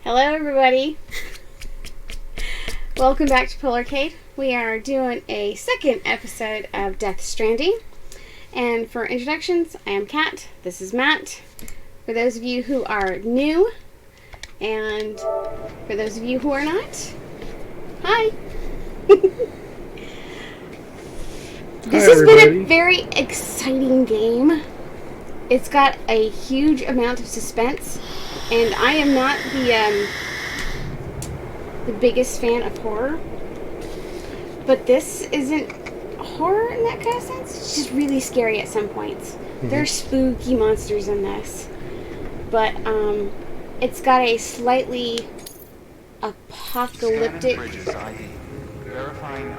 Hello everybody. Welcome back to Polarcade. We are doing a second episode of Death Stranding. And for introductions, I am Kat. This is Matt. For those of you who are new, and for those of you who are not, hi. This has been a very exciting game. It's got a huge amount of suspense, and I am not the biggest fan of horror. But this isn't horror in that kind of sense. It's just really scary at some points. Mm-hmm. There's spooky monsters in this. But it's got a slightly apocalyptic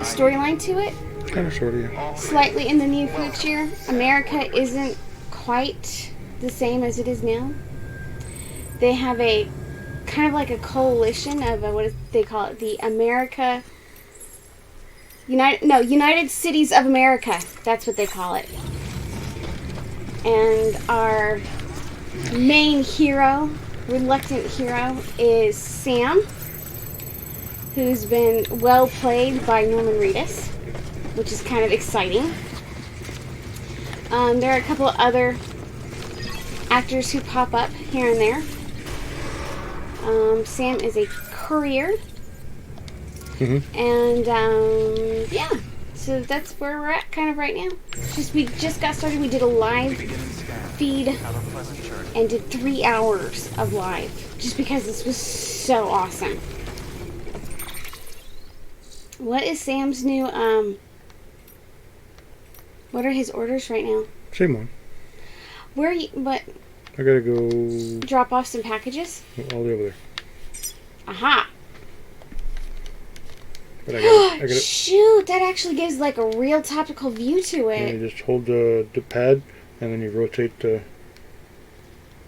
storyline to it. Kind of, sort of, yeah. Slightly in the near future. America isn't quite the same as it is now. They have a kind of like a coalition of what do they call it? The United Cities of America. That's what they call it. And our main hero, reluctant hero, is Sam, who's been well played by Norman Reedus, which is kind of exciting. There are a couple of other actors who pop up here and there. Sam is a courier. Mm-hmm. And, yeah. So that's where we're at kind of right now. We just got started. We did a live feed and did 3 hours of live. Just because this was so awesome. What is Sam's new, what are his orders right now? Same one. Where are you, what? I gotta go... Drop off some packages? All the way over there. Aha! But I gotta Shoot! That actually gives like a real tactical view to it. And you just hold the pad, and then you rotate the...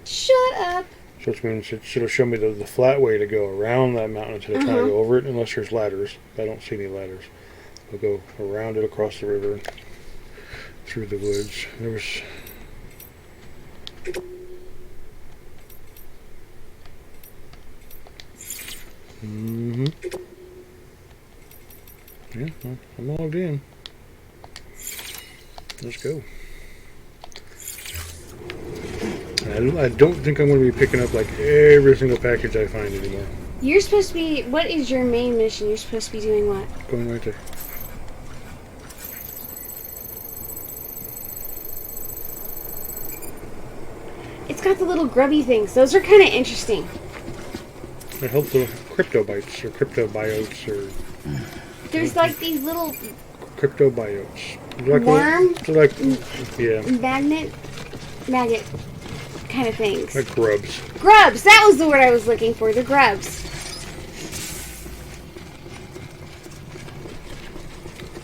Shut up! So it's going to sort of show me the flat way to go around that mountain instead of trying to go over it, unless there's ladders. I don't see any ladders. I'll go around it across the river, through the woods. There was... Mm-hmm. Yeah, well, I'm logged in. Let's go. I don't think I'm going to be picking up like every single package I find anymore. You're supposed to be... What is your main mission? You're supposed to be doing what? Going right there. It's got the little grubby things. Those are kind of interesting. It helps the cryptobiotes or cryptobiotes or... There's like these little... Cryptobiotes. Like worm? Like, yeah. Magnet kind of things. Like grubs. Grubs! That was the word I was looking for. The grubs.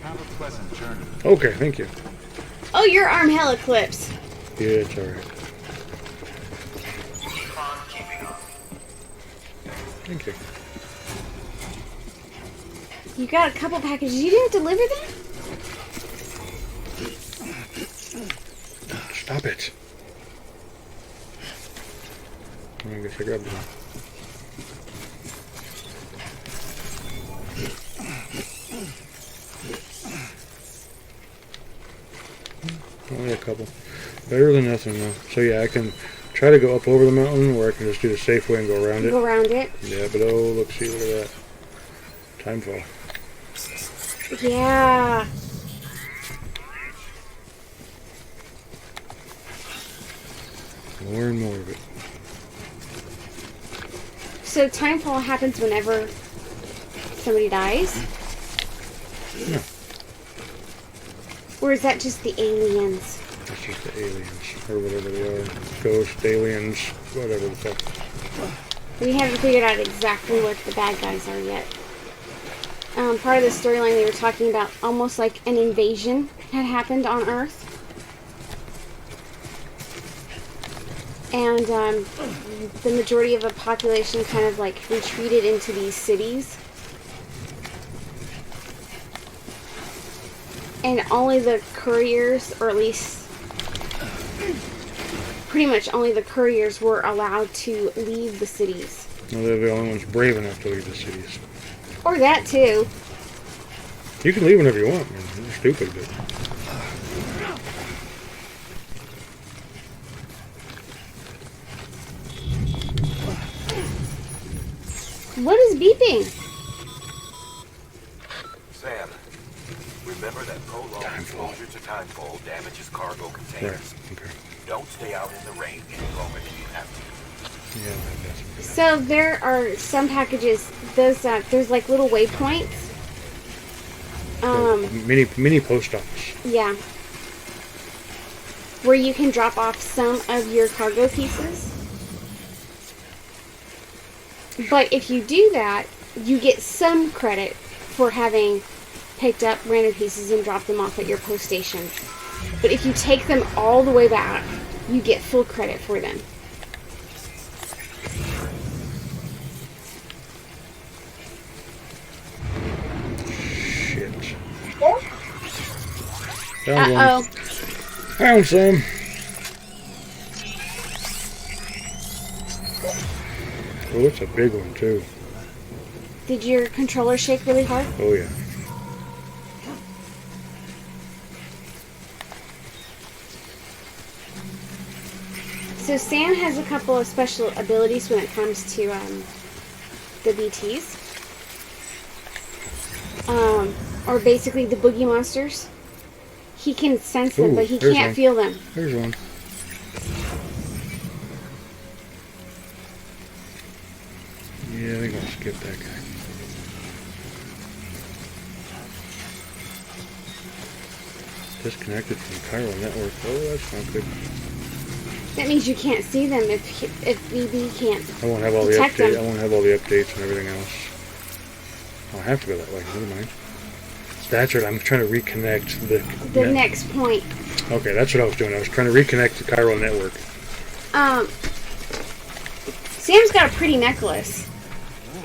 Have a pleasant journey. Okay, thank you. Oh, your arm hella clips. Yeah, it's alright. Thank you. You got a couple packages. You didn't deliver them? Stop it. I guess I grabbed them. Only a couple. Better than nothing, though. So yeah, I can try to go up over the mountain, or I can just do the safe way and go around it. Go around it? Yeah, but oh, look at that. Timefall. Yeah. More and more of it. So Timefall happens whenever somebody dies? No. Or is that just the aliens? That's just the aliens, or whatever they are. Ghosts, aliens, whatever the fuck. We haven't figured out exactly what the bad guys are yet. Part of the storyline they were talking about almost like an invasion had happened on Earth. And the majority of the population kind of like retreated into these cities. And only the couriers, or at least pretty much only the couriers were allowed to leave the cities. Well, they're the only ones brave enough to leave the cities. Or that too. You can leave whenever you want, man. You're stupid, but... What is beeping? Sam, remember that prolonged exposure to Timefall damages cargo Right, containers. okay. Don't stay out in the rain any longer than you have to. Yeah, that's... So there are some packages, those there's like little waypoints. Mini post office. Yeah. Where you can drop off some of your cargo pieces. But if you do that, you get some credit for having picked up random pieces and dropped them off at your post station. But if you take them all the way back, you get full credit for them. Shit. Found one. Uh-oh. Found some. Oh, it's a big one, too. Did your controller shake really hard? Oh, yeah. So Sam has a couple of special abilities when it comes to the BTs. Or basically the boogie monsters. He can sense them, Ooh, but he there's can't one. feel them. There's one. Yeah, I think I'll skip that guy. Disconnected from chiral network. Oh, that's not good. That means you can't see them if BB can't I won't have all the detect updates. I them. won't have all the updates and everything else. I'll have to go that way. Never mind. That's right. I'm trying to reconnect The next point. Okay, that's what I was doing. I was trying to reconnect the chiral network. Sam's got a pretty necklace,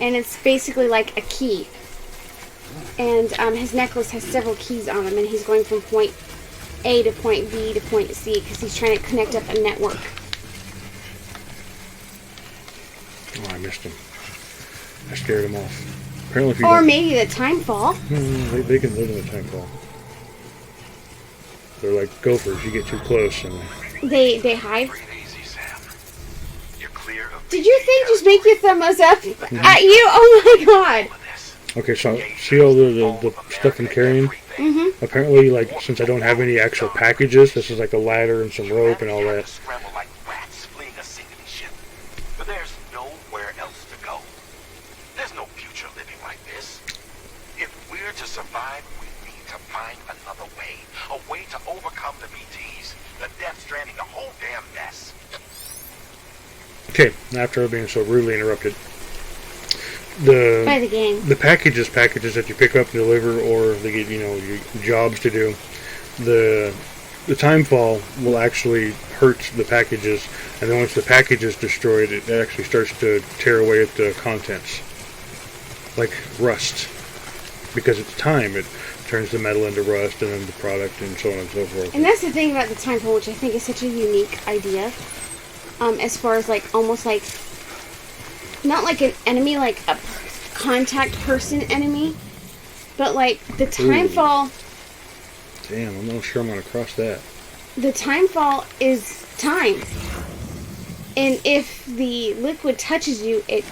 and it's basically like a key. And his necklace has several keys on them, and he's going from point A to point B to point C because he's trying to connect up a network. Oh, I missed him. I scared him off. Apparently, if you Or don't- maybe the Timefall. they can live in the Timefall. They're like gophers. You get too close, and They hide. Breathe easy, Sam. You're clear of Did your thing just make your thumb us up at you? Oh my god! this. okay. So see all the stuff I'm carrying. Mm-hmm. Apparently, like since I don't have any actual packages, this is like a ladder and some rope and all that. Scramble like rats fleeing a sinking ship. But there's nowhere else to go. There's no future living like this. If we're to survive, we need to find another way. A way to overcome the BTs, the Death Stranding, the whole damn mess. Okay, after being so rudely interrupted, By the game. the packages that you pick up and deliver, or they get your jobs to do, the timefall will actually hurt the packages, and then once the package is destroyed, it actually starts to tear away at the contents, like rust, because it's time. It turns the metal into rust, and then the product, and so on and so forth. And that's the thing about the Timefall, which I think is such a unique idea. As far as like almost like not like an enemy, like a contact person enemy, but like the Timefall. Damn, I'm not sure I'm gonna cross that. The Timefall is time, and if the liquid touches you, it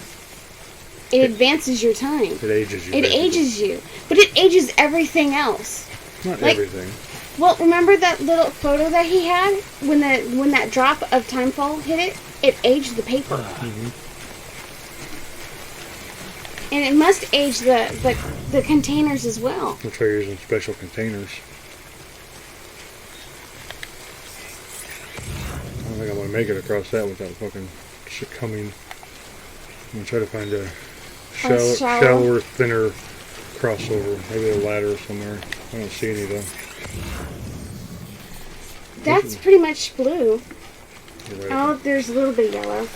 advances your time. It ages you. It basically. ages you, but it ages everything else. Not like- everything. Well, remember that little photo that he had when that drop of Timefall hit it? It aged the paper, and it must age the containers as well. That's why you're using special containers. I don't think I'm gonna make it across that without fucking succumbing. I'm gonna try to find a shallow. shallower, thinner crossover. Maybe a ladder somewhere. I don't see any though. That's pretty much blue. You're right. Oh, there's a little bit of yellow.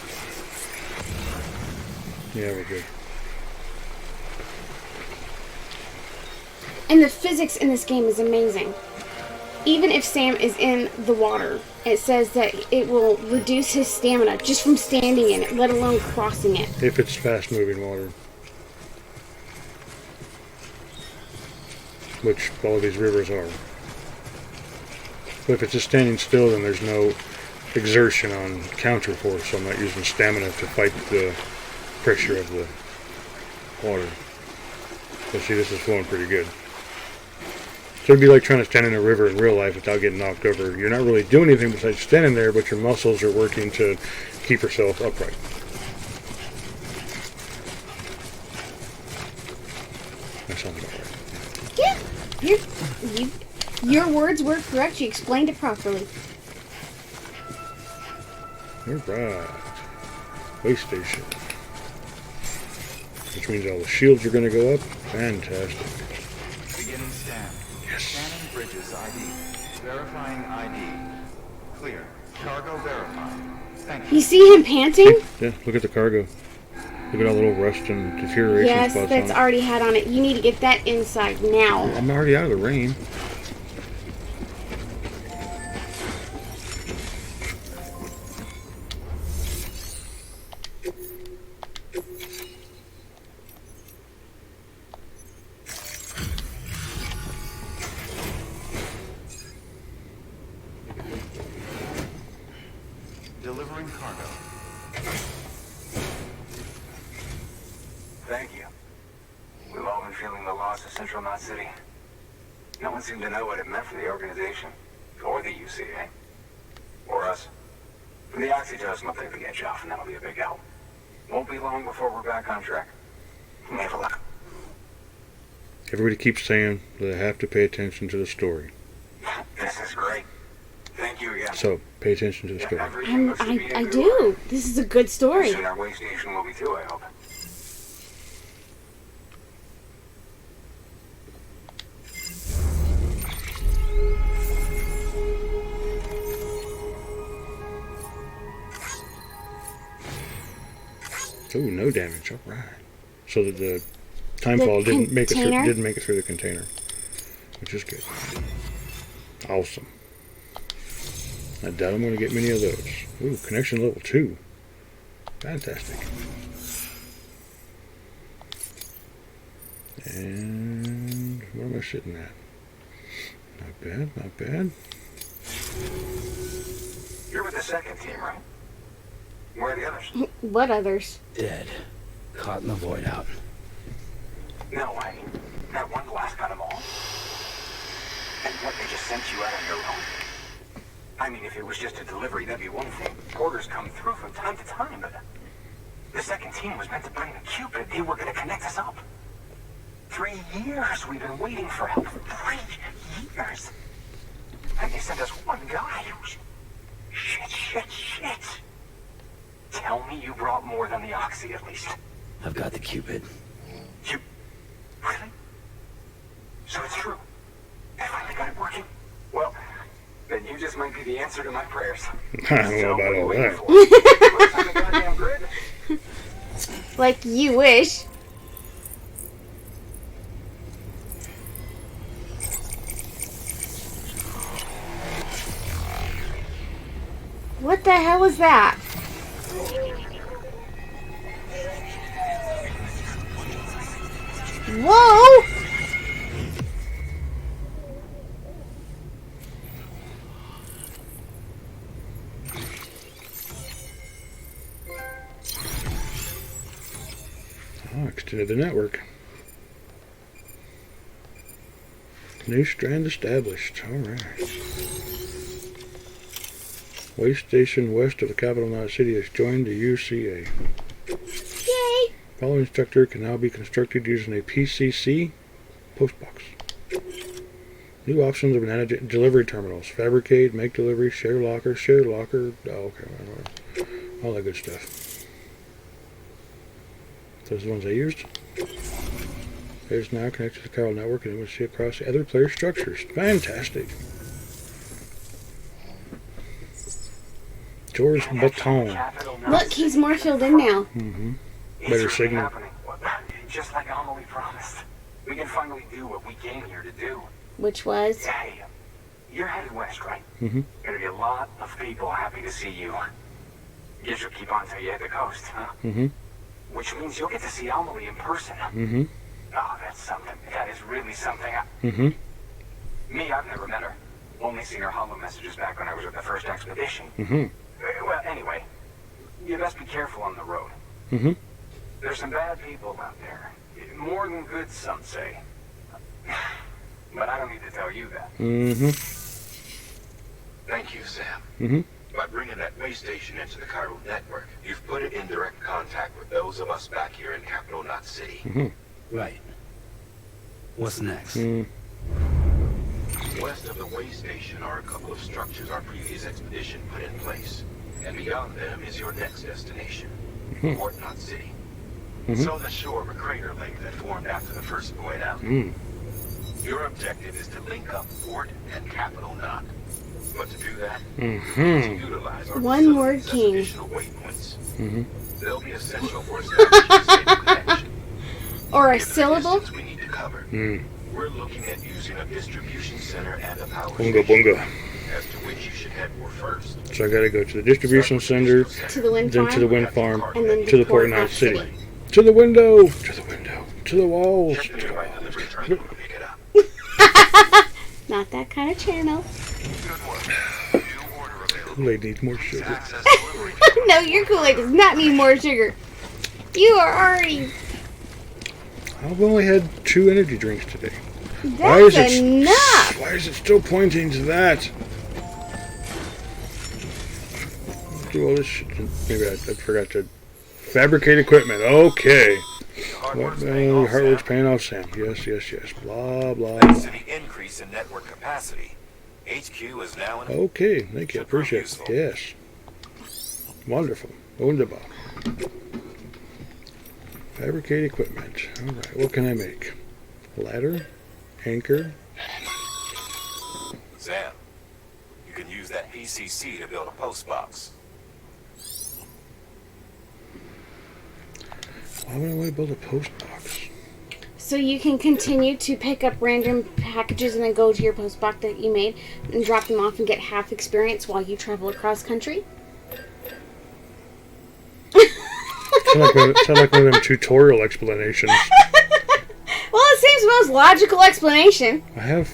Yeah, we're good. And the physics in this game is amazing. even if Sam is in the water, it says that it will reduce his stamina just from standing in it, let alone crossing it. If it's fast-moving water. Which all of these rivers are. But if it's just standing still, then there's no exertion on counterforce, so I'm not using stamina to fight the pressure of the water. So see, this is flowing pretty good. So it'd be like trying to stand in a river in real life without getting knocked over. You're not really doing anything besides standing there, but your muscles are working to keep yourself upright. That sounds about right. Yeah, your words were correct. You explained it properly. Alright. Waste station. Which means all the shields are going to go up. Fantastic. Beginning scan. Yes. Scanning bridges ID. Verifying ID. Clear. Cargo verified. Thank you. You see him panting? Yeah, look at the cargo. Look at all the little rust and deterioration Yes, spots that's on it. already had on it. You need to get that inside now. I'm already out of the rain. Delivering cargo. Thank you. We've all been feeling the loss of Central Knot City. No one seemed to know what it meant for the organization, or the UCA, or us. The oxygen's not take the edge off, and that'll be a big help. Won't be long before we're back on track. Never luck. Everybody keeps saying that I have to pay attention to the story. This is great. Thank you again. So, pay attention to the story. Everything looks to be in I good do. order. This is a good story. Soon our way station will be too, I hope. Ooh, no damage. All right. So that the Timefall didn't make it through the container, which is good. Awesome. I doubt I'm going to get many of those. Ooh, connection level 2. Fantastic. And what am I sitting at? Not bad, not bad. You're with the second team, right? Where are the others? What others? Dead. Caught in the void out. No way. That one blast got them all. And what, they just sent you out on your own? I mean, if it was just a delivery, that'd be one thing. Orders come through from time to time, but the second team was meant to bring the Cupid. They were going to connect us up. 3 years we've been waiting for help. 3 years. And they sent us one guy who's... Shit. Tell me you brought more than the Oxy, at least. I've got the Cupid. You... Really? So it's true. I finally got it working. Well, then you just might be the answer to my prayers. I don't know about all that. What's on the goddamn grid? Like you wish. What the hell is that? Whoa! Oh, extended the network. New strand established. Alright. Way station west of the capital Knot City has joined the UCA. Yay! Following structure can now be constructed using a PCC postbox. New options of banana delivery terminals. Fabricate, make delivery, share locker. Oh, okay. All that good stuff. Those are the ones I used. There's now connected to the Carl network and it will see across the other player structures. Fantastic. George Baton. Look, he's more filled in now. Mm-hmm. It's Better really signal. happening. Just like Amelie promised. We can finally do what we came here to do. Which was? Hey, You're headed west, right? Mm-hmm. Gonna be a lot of people happy to see you. Guess you'll keep on till you hit the coast, huh? Mm-hmm. Which means you'll get to see Amelie in person. Mm-hmm. Oh, that's something. That is really something. Mm-hmm. Me, I've never met her. Only seen her holo messages back when I was with the first expedition. Mm-hmm. Well, anyway, you best be careful on the road. Mm-hmm. There's some bad people out there. More than good, some say. But I don't need to tell you that. Mm-hmm. Thank you, Sam. Mm-hmm. By bringing that way station into the Cairo network, you've put it in direct contact with those of us back here in Capital Knot City. Mm-hmm. Right. What's next? Mm. West of the way station are a couple of structures our previous expedition put in place. And beyond them is your next destination, Port Knot City. It's on the shore of a crater lake that formed after the first void out. Your objective is to link up Port and Capital Knot. But to do that, to utilize our One word facilities as king. additional waypoints. They'll be essential for establishing a stable connection. Or a Given the syllable? distance we need to cover, Mm. we're looking at using a distribution center and a power Bunga station, bunga. as to which you should head for first. So I gotta go to the distribution center, To the wind then farm? to the wind farm, And then to the Port Knot City. To the window! To the window! To the walls! Check the nearby delivery truck will pick it up. Not that kind of channel. Good work. New order available. Kool-Aid needs more sugar. Access delivery to No, your Kool-Aid does not need more sugar. You are already... I've only had 2 energy drinks today. That's enough! Why is it still pointing to that? Do all this shit. Maybe I forgot to fabricate equipment. Okay. Hard What work's paying off, hard work's Sam. paying off, Sam. Yes, yes, yes. Blah, blah, Thanks to blah. the increase in network capacity, HQ is now in Okay, thank you. Appreciate it. Yes. Wonderful. Wunderbar. Fabricate equipment. Alright, what can I make? Ladder? Anchor? Sam, you can use that PCC to build a post box. Why would I want to build a post box? So you can continue to pick up random packages and then go to your post box that you made and drop them off and get half experience while you travel across country? Sound like one of them tutorial explanations. Well, it seems the most logical explanation. I have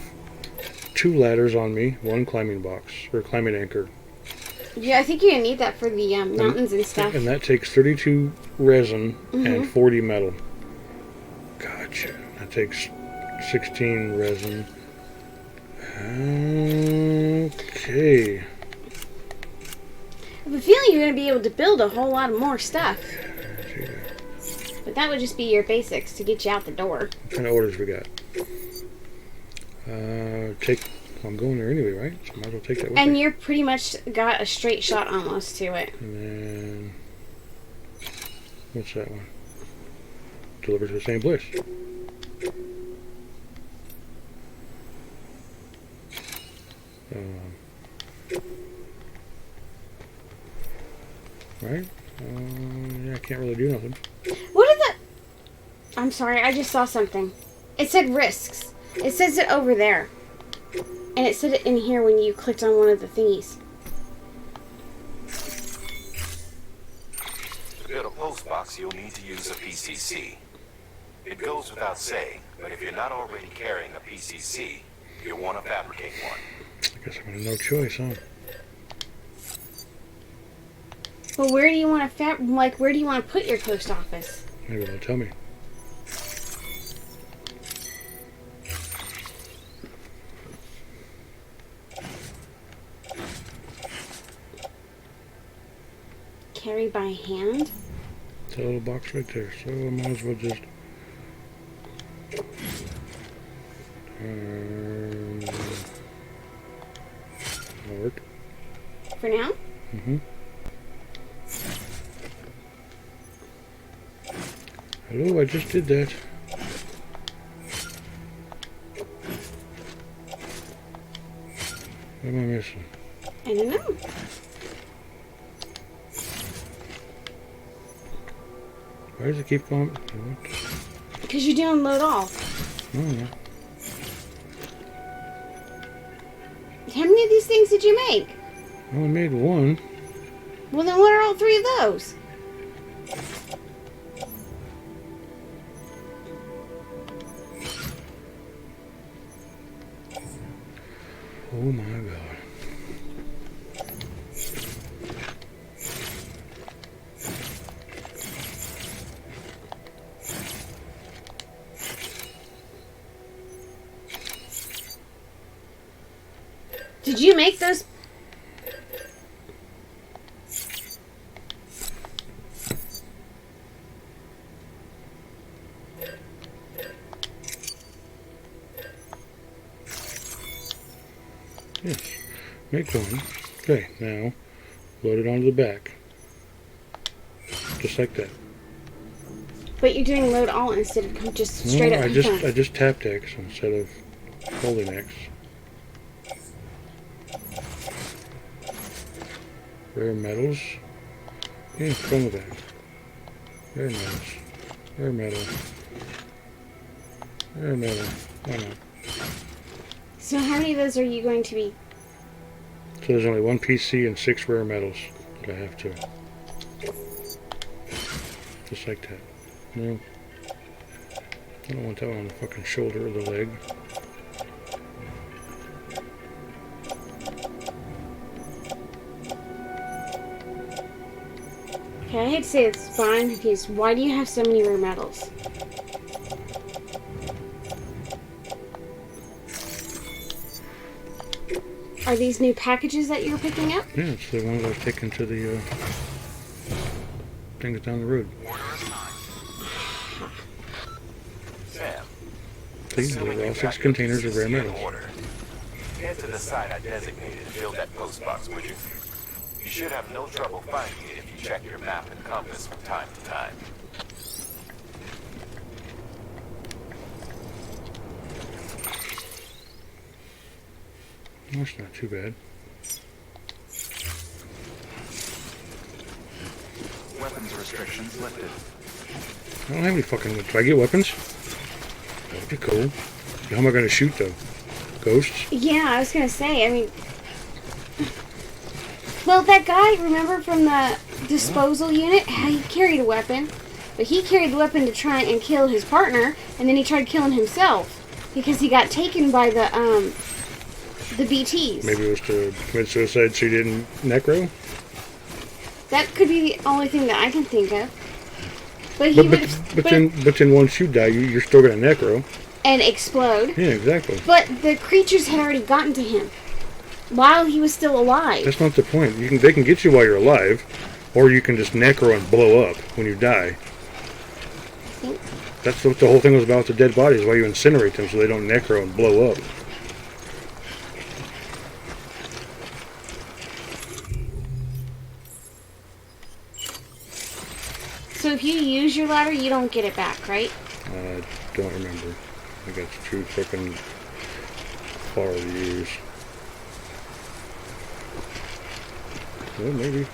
2 ladders on me, 1 climbing box, or climbing anchor. Yeah, I think you're going to need that for the mountains and stuff. And that takes 32 resin and 40 metal. Gotcha. That takes 16 resin. Okay. I have a feeling you're going to be able to build a whole lot more stuff. But that would just be your basics to get you out the door. What kind of orders we got? I'm going there anyway, right? So I might as well take that with And me. you're pretty much got a straight shot almost to it. And then... What's that one? Deliver to the same place. Right? Yeah, I can't really do nothing. What are the... I'm sorry, I just saw something. It said risks. It says it over there. And it said it in here when you clicked on one of the thingies. To build a post box, you'll need to use a PCC. It goes without saying, but if you're not already carrying a PCC, you'll want to fabricate one. I guess I'm gonna no choice, huh? Well, where do you want to where do you want to put your post office? Maybe they'll tell me. Carry by hand? It's a little box right there, so I might as well just... That'll work. For now? Mm-hmm. Hello, I just did that. What am I missing? I don't know. Why does it keep going? What? Because you're doing load all. No, no. How many of these things did you make? I only made one. Well, then what are all 3 of those? Oh my god. Did you make those? Yes. Make one. Okay, now load it onto the back. Just like that. But you're doing load all instead of just straight up. I just tapped X instead of holding X. Rare metals. Yeah, from the back. Rare metals. Rare metal. Rare metal. Why not? So how many of those are you going to be? So there's only 1 PC and 6 rare metals that I have to. Just like that. No. I don't want that one on the fucking shoulder or the leg. Okay, I hate to say it's fine because why do you have so many rare metals? Are these new packages that you're picking up? Yeah, it's the ones I was taking to the things down the road. Sam, See, there are all 6 containers of rare metals. Head to the site I designated and fill that post box, would you? You should have no trouble finding it if you check your map and compass from time to time. That's not too bad. Weapons restrictions lifted. I don't have any fucking... Do I get weapons? That'd be cool. How am I going to shoot, though? Ghosts? Yeah, I was gonna say, I mean... Well, that guy, remember from the disposal unit? How he carried a weapon. But he carried the weapon to try and kill his partner, and then he tried killing himself. Because he got taken by the BTs. Maybe it was to commit suicide so he didn't necro? That could be the only thing that I can think of. But he But then once you die, you're still going to necro. And explode. Yeah, exactly. But the creatures had already gotten to him while he was still alive. That's not the point. They can get you while you're alive, or you can just necro and blow up when you die. That's what the whole thing was about with the dead bodies, why you incinerate them so they don't necro and blow up. So if you use your ladder, you don't get it back, right? I don't remember. I think it's too fucking far to use. Well, maybe.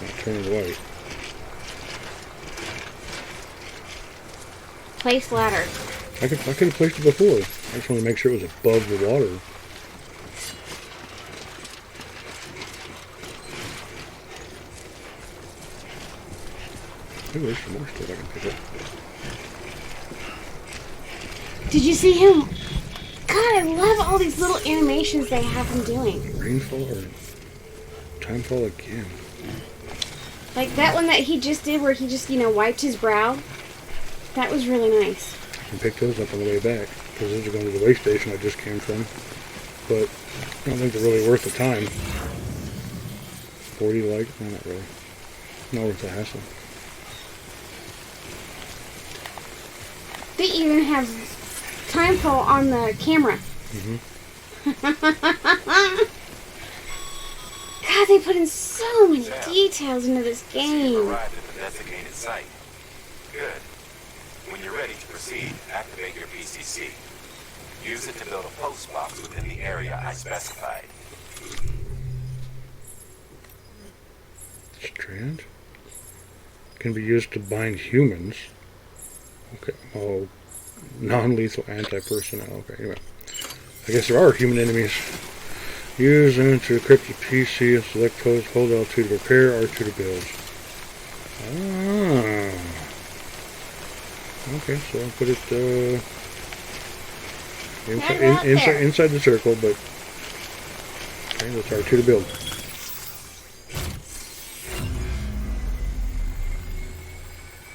I'll turn it white. Place ladder. I could have placed it before. I just wanted to make sure it was above the water. Ooh, there's some more stuff I can pick up. Did you see him? God, I love all these little animations they have him doing. Rainfall or Timefall again? Like that one that he just did where he just, wiped his brow. That was really nice. I can pick those up on the way back, because those are going to the way station I just came from. But I don't think they're really worth the time. 40 like? No, not really. Not worth the hassle. They even have Timefall on the camera. God, they put in so many details into this game. Arrived at the designated site. Good. When you're ready to proceed, activate your PCC. Use it to build a post box within the area I specified. Strand? Can be used to bind humans. Okay. Oh, non-lethal anti-personnel. Okay, anyway. I guess there are human enemies. Use them to equip the PC and select codes. Hold L2 to repair, R2 to build. Ah. Okay, so I'll put it inside the circle, but okay, that's R2 to build.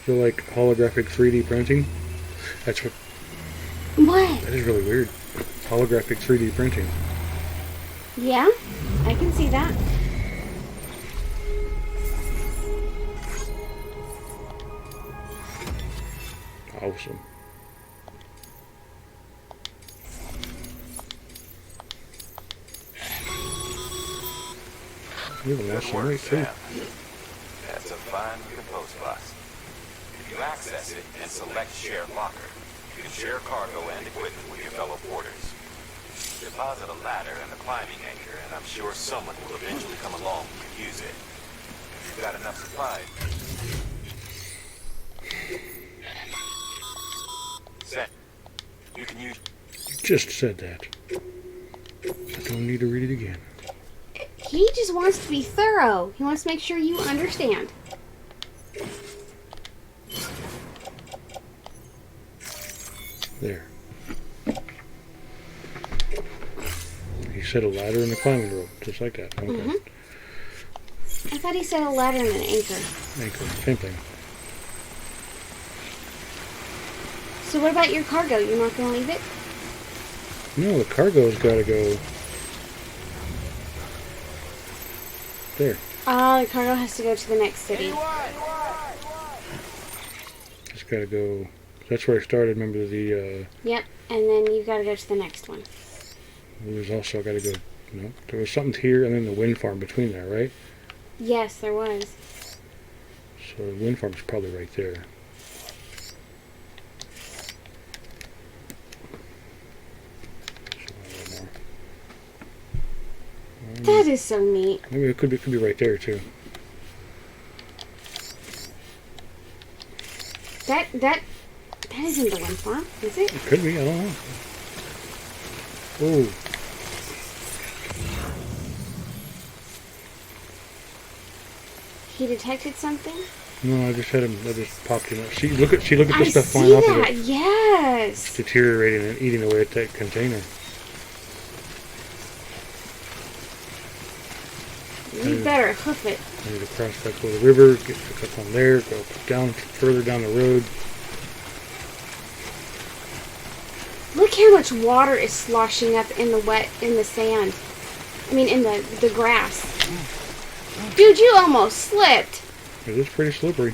So like holographic 3D printing. That's what. What? That is really weird. Holographic 3D printing. Yeah, I can see that. Awesome. You have a nice Good work, light too. Sam. That's a fine looking post box. If you access it and select Share Locker, you can share cargo and equipment with your fellow porters. Deposit a ladder and a climbing anchor, and I'm sure someone will eventually come along and use it. If you've got enough supplies. Set. You can use. You just said that. I don't need to read it again. He just wants to be thorough. He wants to make sure you understand. There. He said a ladder and a climbing rope, just like that. Okay. Mm-hmm. I thought he said a ladder and an anchor. Anchor, same thing. So what about your cargo? You're not going to leave it? No, the cargo's got to go there. Oh, the cargo has to go to the next city. It's got to go. That's where I started. Remember the. Yep, and then you got to go to the next one. There's also got to go. No, there was something here, and then the wind farm between there, right? Yes, there was. So the wind farm's probably right there. That is so neat. Maybe it could be right there too. That isn't the wind farm, is it? It could be. I don't know. Oh. He detected something? No, I just had him. I just popped him. See, look at the I stuff see flying off of that. it. Yes. Deteriorating and eating away at that container. You better hoof it. I need to cross back over the river, get up on there, go down further down the road. Look how much water is sloshing up in the sand. I mean, in the grass. Dude, you almost slipped. It is pretty slippery.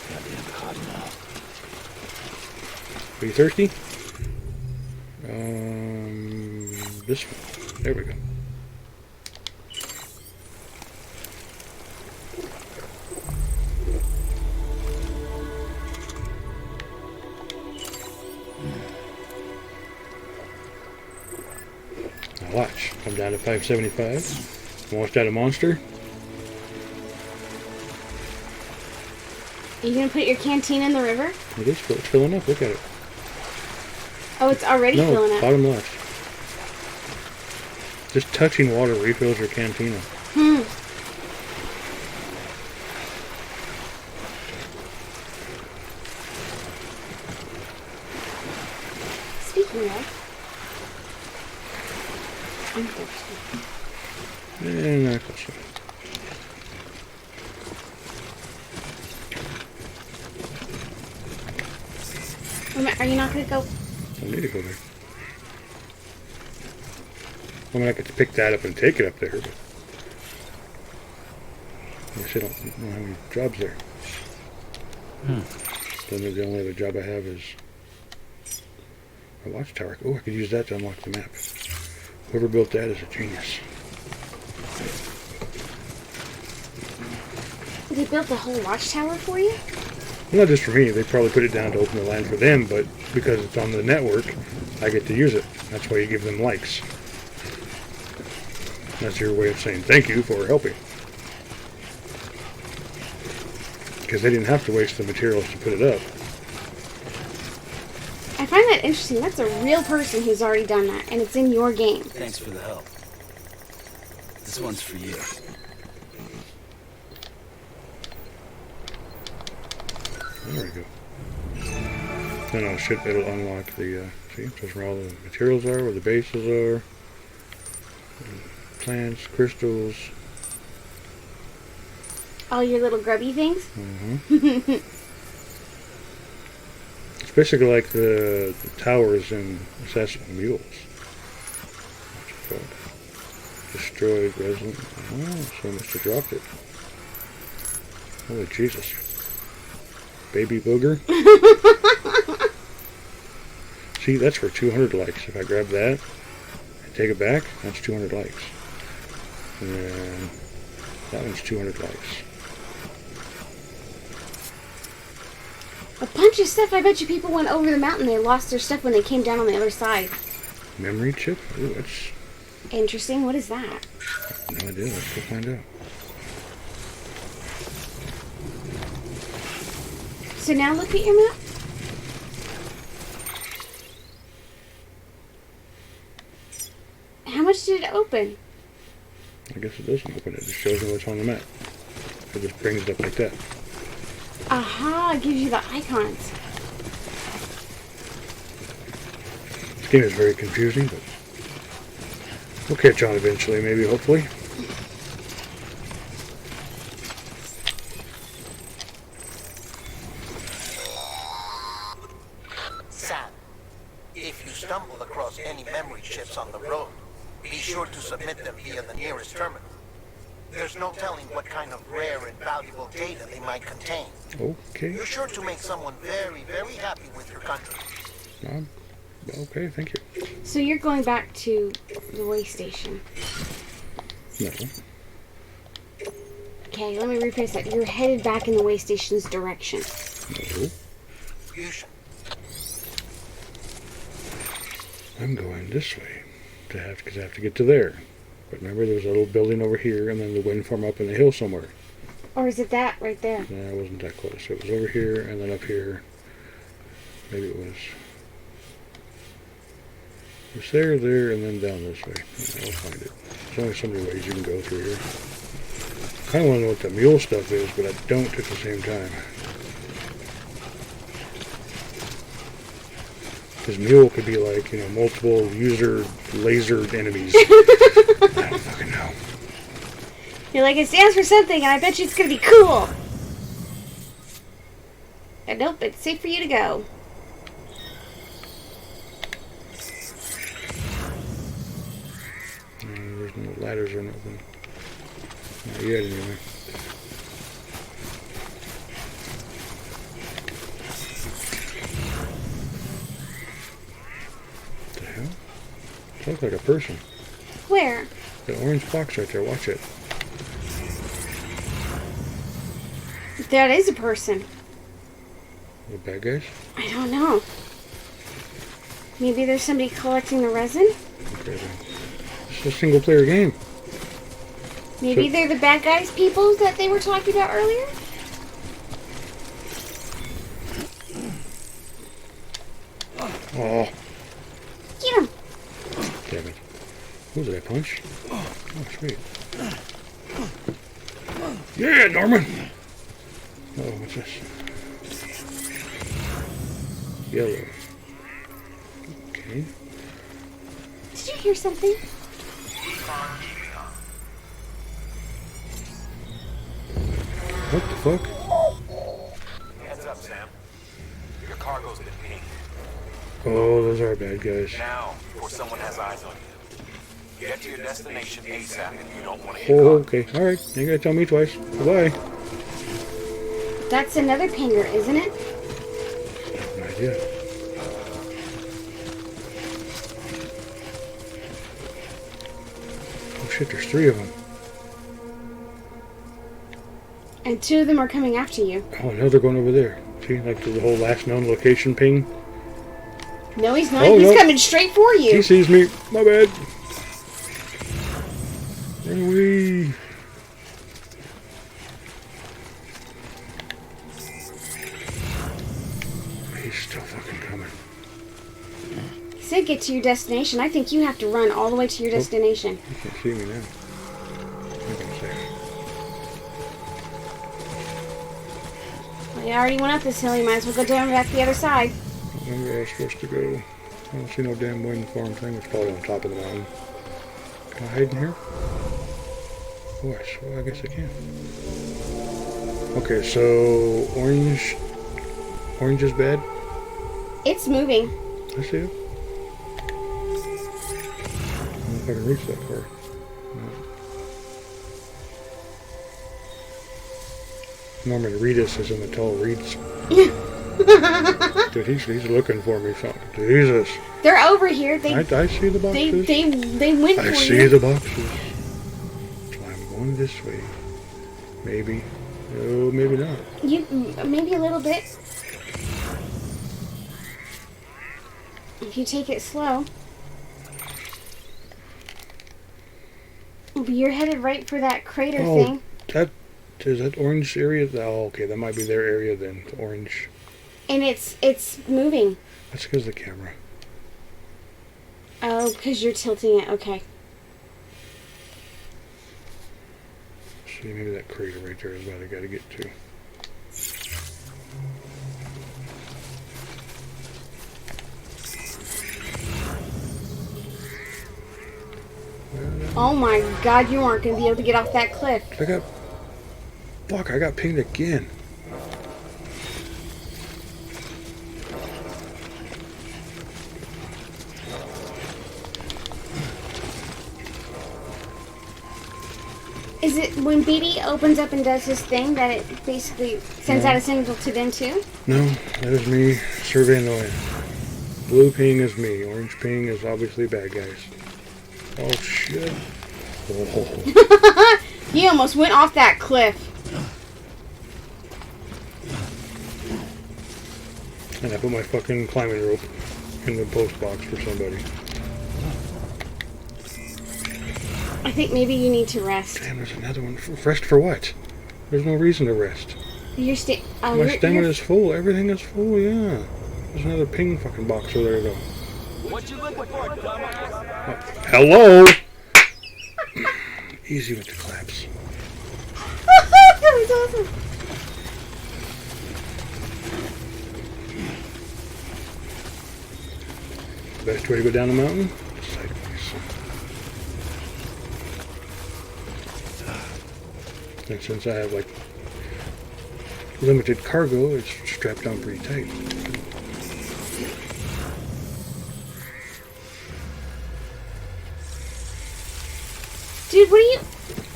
Goddamn hot now. Are you thirsty? This one. There we go. Now watch. I'm down to 575. Almost out of monster. Are you going to put your canteen in the river? It is it's filling up. Look at it. Oh, it's already No, filling up. bottom left. Just touching water refills your cantina. Speaking of, I'm thirsty. And not close enough. Are you not going to go? I need to go there. I mean, I could pick that up and take it up there, but I guess I don't have any jobs there. Then the only other job I have is a watchtower. Oh, I could use that to unlock the map. Whoever built that is a genius. They built the whole watchtower for you? Not just for me. They probably put it down to open the land for them, but because it's on the network, I get to use it. That's why you give them likes. That's your way of saying thank you for helping. Because they didn't have to waste the materials to put it up. I find that interesting. That's a real person who's already done that, and it's in your game. Thanks for the help. This one's for you. There we go. Then it'll unlock the, see, it says where all the materials are, where the bases are. Plants, crystals. All your little grubby things? Mm-hmm. It's basically like the towers in MULES. Destroyed resin. Oh, so must have dropped it. Holy Jesus. Baby booger. See, that's for 200 likes. If I grab that and take it back, that's 200 likes. And then that one's 200 likes. A bunch of stuff. I bet you people went over the mountain. They lost their stuff when they came down on the other side. Memory chip? Ooh, that's interesting. What is that? no idea. Let's go find out. So now look at your map. How much did it open? I guess it doesn't open it. It just shows me what's on the map. It just brings it up like that. Aha, it gives you the icons. This game is very confusing, but we'll catch on eventually, maybe, hopefully. Sam, if you stumble across any memory chips on the road, be sure to submit them via the nearest terminal. There's no telling what kind of rare and valuable data they might contain. Okay. You're sure to make someone very, very happy with your country. Okay, thank you. So you're going back to the way station. No. Okay, let me rephrase that. You're headed back in the way station's direction. No. Fusion. I'm going this way because I have to get to there. But remember, there was a little building over here, and then the wind farm up in the hill somewhere. Or is it that right there? No, it wasn't that close. It was over here, and then up here. Maybe it was. It's there, and then down this way. I'll find it. There's only so many ways you can go through here. I kind of want to know what the mule stuff is, but I don't at the same time. Because mule could be like, multiple user lasered enemies. I don't fucking know. You're like, it stands for something, and I bet you it's going to be cool. And nope, it's safe for you to go. There's no ladders or nothing. Not yet, anyway. What the hell? It looks like a person. Where? The orange box right there, watch it. That is a person. The bad guys? I don't know. Maybe there's somebody collecting the resin? Okay, then. It's a single player game. Maybe they're the bad guys people that they were talking about earlier? Oh, Get him! damn it. Who did I punch? Oh, sweet. Yeah, Norman! Oh, what's this? Yellow. Okay. Did you hear something? What the fuck? Heads up, Sam. Your cargo's been pinged. Oh, those are bad guys. Now, before someone has eyes on you. Get to your destination ASAP if you don't want to get Oh, caught. okay. Alright. You gotta tell me twice. Bye-bye. That's another pinger, isn't it? No idea. Oh shit, there's 3 of them. And 2 of them are coming after you. Oh, no, they're going over there. See, like the whole last known location ping. No, he's not. Oh, He's no. coming straight for you. He sees me. My bad. Run away. He's still fucking coming. get to your destination. I think you have to run all the way to your destination. You can't see me now. Hang on a second. Well, you already went up this hill. You might as well go down back the other side. I don't know where I was supposed to go. I don't see no damn wind farm thing. It's probably on top of the mountain. Can I hide in here? Oh, I guess I can. Okay, so orange is bad. It's moving. I see it. I don't know if I can reach that far. No. Normally Reedus is in the tall reeds. Dude, he's looking for me. So, Jesus. They're over here. I see the boxes. They went for you. I see the boxes. So I'm going this way. Maybe. No, maybe not. Maybe a little bit. If you take it slow. But you're headed right for that crater thing. Is that orange area? Oh, okay, that might be their area then. The orange. And it's moving. That's because of the camera. Oh, because you're tilting it. Okay. See, maybe that crater right there is what I got to get to. Oh my God, you aren't going to be able to get off that cliff. I got pinged again. Is it when BD opens up and does his thing that it basically sends out a signal to them too? No, that is me surveying the land. Blue ping is me. Orange ping is obviously bad guys. Oh shit. Oh. You almost went off that cliff. And I put my fucking climbing rope in the post box for somebody. I think maybe you need to rest. Damn, there's another one. Rest for what? There's no reason to rest. My stamina is full. Everything is full, yeah. There's another ping fucking box over there, though. What you looking for, dumbass? Hello? Easy with the claps. That was awesome. Best way to go down the mountain? Sideways. And since I have, like, limited cargo, it's strapped down pretty tight. Dude, what are you...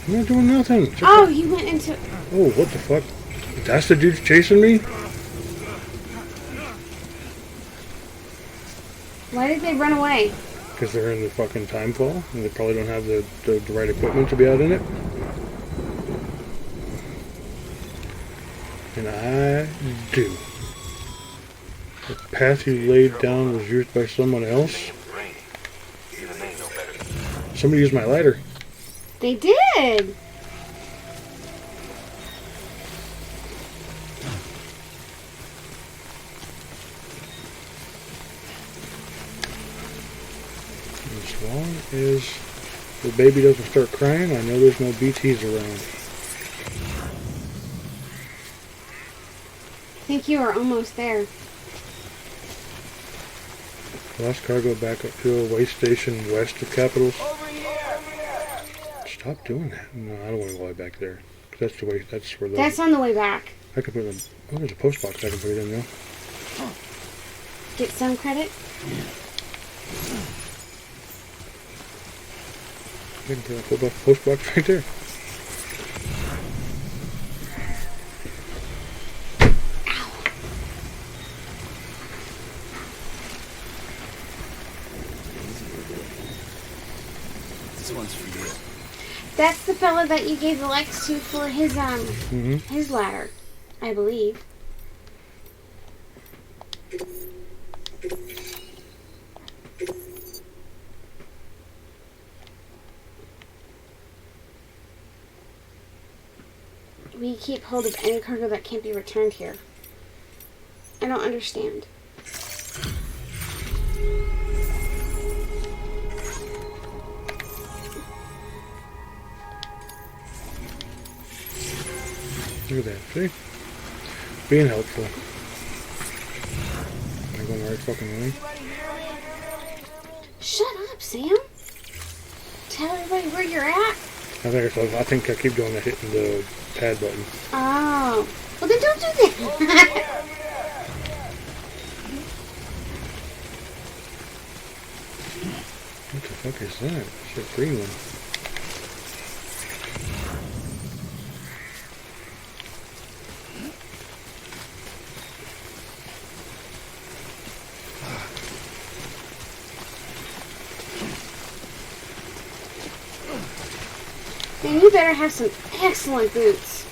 I'm not doing nothing. Oh, you went into... Oh, what the fuck? That's the dude chasing me? Why did they run away? Because they're in the fucking Timefall, and they probably don't have the right equipment to be out in it. And I do. The path you laid down was used by someone else. Somebody used my lighter. They did. As long as the baby doesn't start crying, I know there's no BTs around. I think you are almost there. Lost cargo back up to a way station west of Capitals. Stop doing that. No, I don't want to go way back there. That's the way. That's where. That's on the way back. I could put it in. Oh, there's a post box I can put it in now. Get some credit. I can put a post box right there. This one's for you. That's the fella that you gave the Lex to for his his ladder, I believe. We keep hold of any cargo that can't be returned here. I don't understand. Look at that. See? Being helpful. Am I going the right fucking way? Shut up, Sam. Tell everybody where you're at. I think I keep doing that, hitting the pad button. Oh. Well, then don't do that. What the fuck is that? It's a green one. Man, you better have some excellent boots.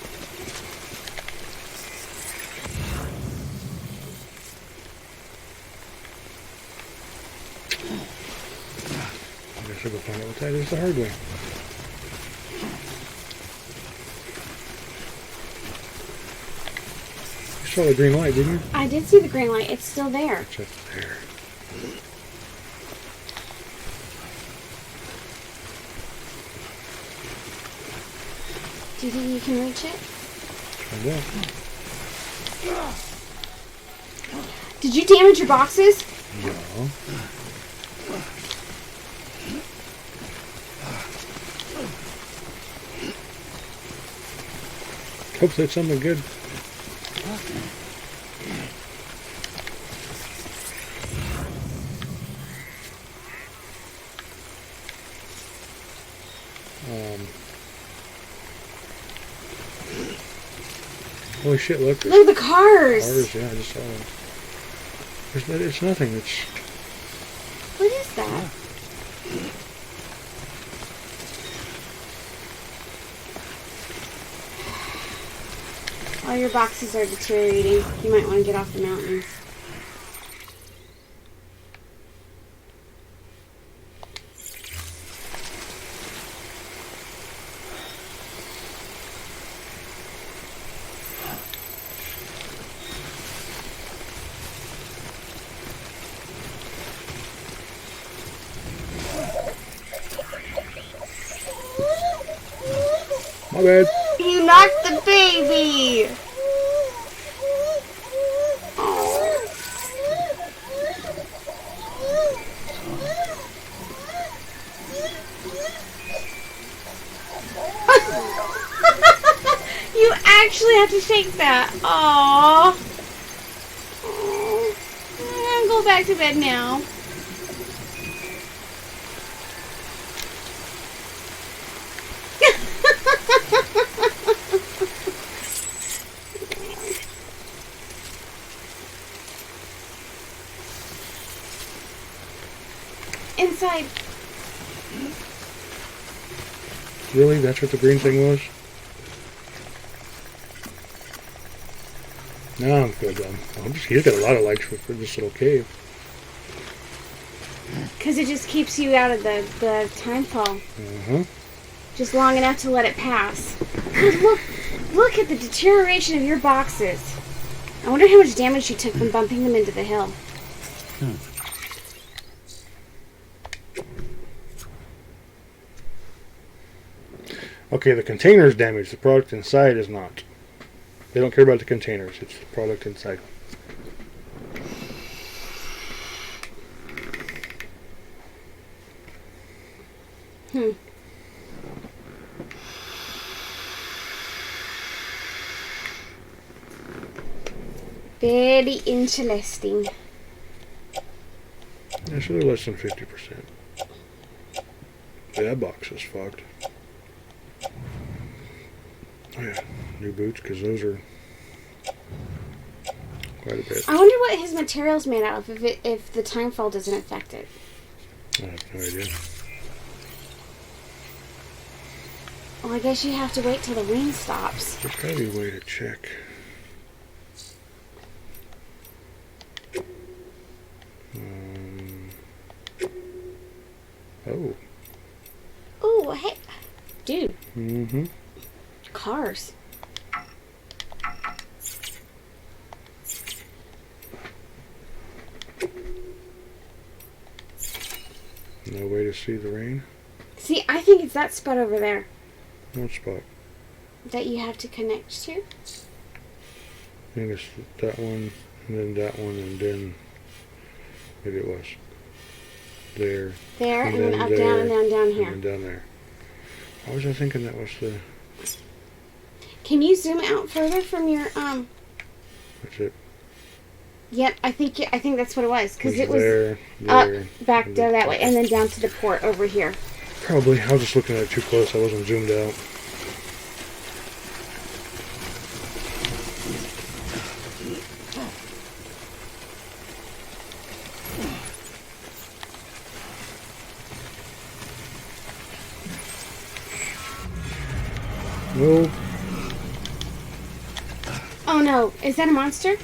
I guess I'll go find out what that is the hard way. You saw the green light, didn't you? I did see the green light. It's still there. It's up there. Do you think you can reach it? Find out. Did you damage your boxes? No. Hope that's something good. Holy shit, look. Look at the cars. Cars, yeah, I just saw them. It's nothing. It's... What is that? All your boxes are deteriorating. You might want to get off the mountain. My bad. You knocked the baby! You actually have to shake that. Aww. I'm gonna go back to bed now. Inside. Really? That's what the green thing was? No, I'm good. He's got a lot of likes for this little cave. Because it just keeps you out of the timefall. Uh-huh. Just long enough to let it pass. God, look at the deterioration of your boxes. I wonder how much damage you took from bumping them into the hill. Okay, the container's damaged. The product inside is not. They don't care about the containers. It's the product inside. Very interesting. It's a little less than 50%. That box is fucked. Oh yeah, new boots, because those are quite a bit. I wonder what his material's made out of if the timefall doesn't affect it. I have no idea. Well, I guess you have to wait till the rain stops. There's gotta be a way to check. Oh. Oh, hey. Dude. Mm-hmm. Cars. No way to see the rain? See, I think it's that spot over there. What spot? that you have to connect to? I think it's that one, and then that one, and then maybe it was there. There, and then up, down, and then down here. And then down there. Why was I thinking that was the... Can you zoom out further from your That's it. Yep, I think that's what it was, because it was there, up, there, back and down then- that way, and then down to the port over here. Probably. I was just looking at it too close. I wasn't zoomed out. No. Oh no, is that a monster?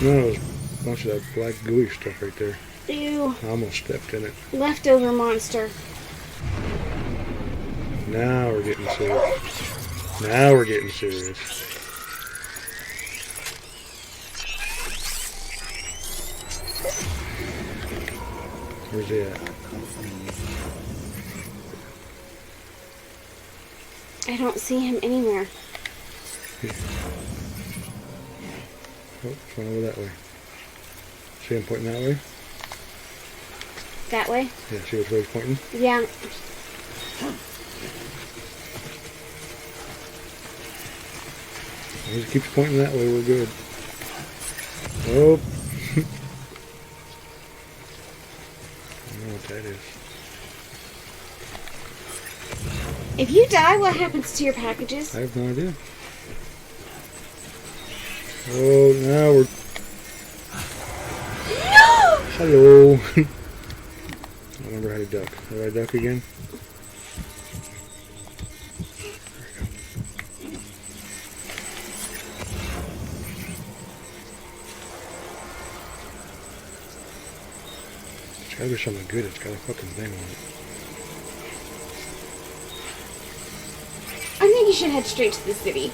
No, there's a bunch of that black gooey stuff right there. Ew. I almost stepped in it. Leftover monster. Now we're getting serious. Now we're getting serious. Where's he at? I don't see him anywhere. Oh, it's one over that way. See him pointing that way? That way? Yeah, see which way he's pointing? Yeah. He just keeps pointing that way, we're good. Oh. I don't know what that is. If you die, what happens to your packages? I have no idea. Oh, now we're... No! Hello. I remember how to duck. How do I duck again? It's gotta be something good. It's got a fucking thing on it. I think you should head straight to the city.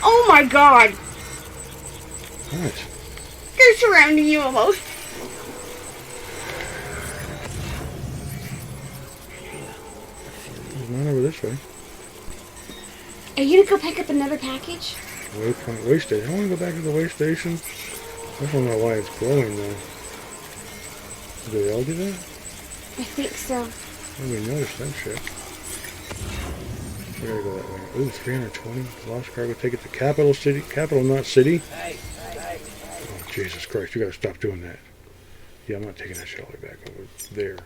Oh my god! What? They're surrounding you almost. There's none over this way. Are you gonna go pick up another package? Waypoint, way station. I want to go back to the way station. I don't know why it's glowing though. Do they all do that? I think so. Nobody noticed that shit. We gotta go that way. Ooh, 320. Lost cargo. Take it to capital city. Capital, not city. Oh, Jesus Christ. You gotta stop doing that. Yeah, I'm not taking that shit all the way back over there.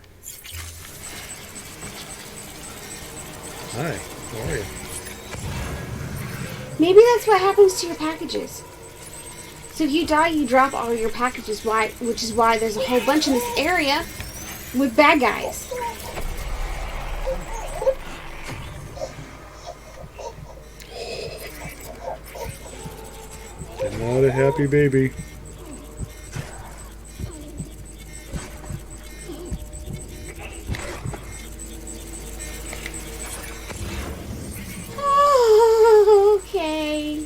Hi. How are you? Maybe that's what happens to your packages. So if you die, you drop all your packages, which is why there's a whole bunch in this area with bad guys. Not a happy baby. Oh, okay.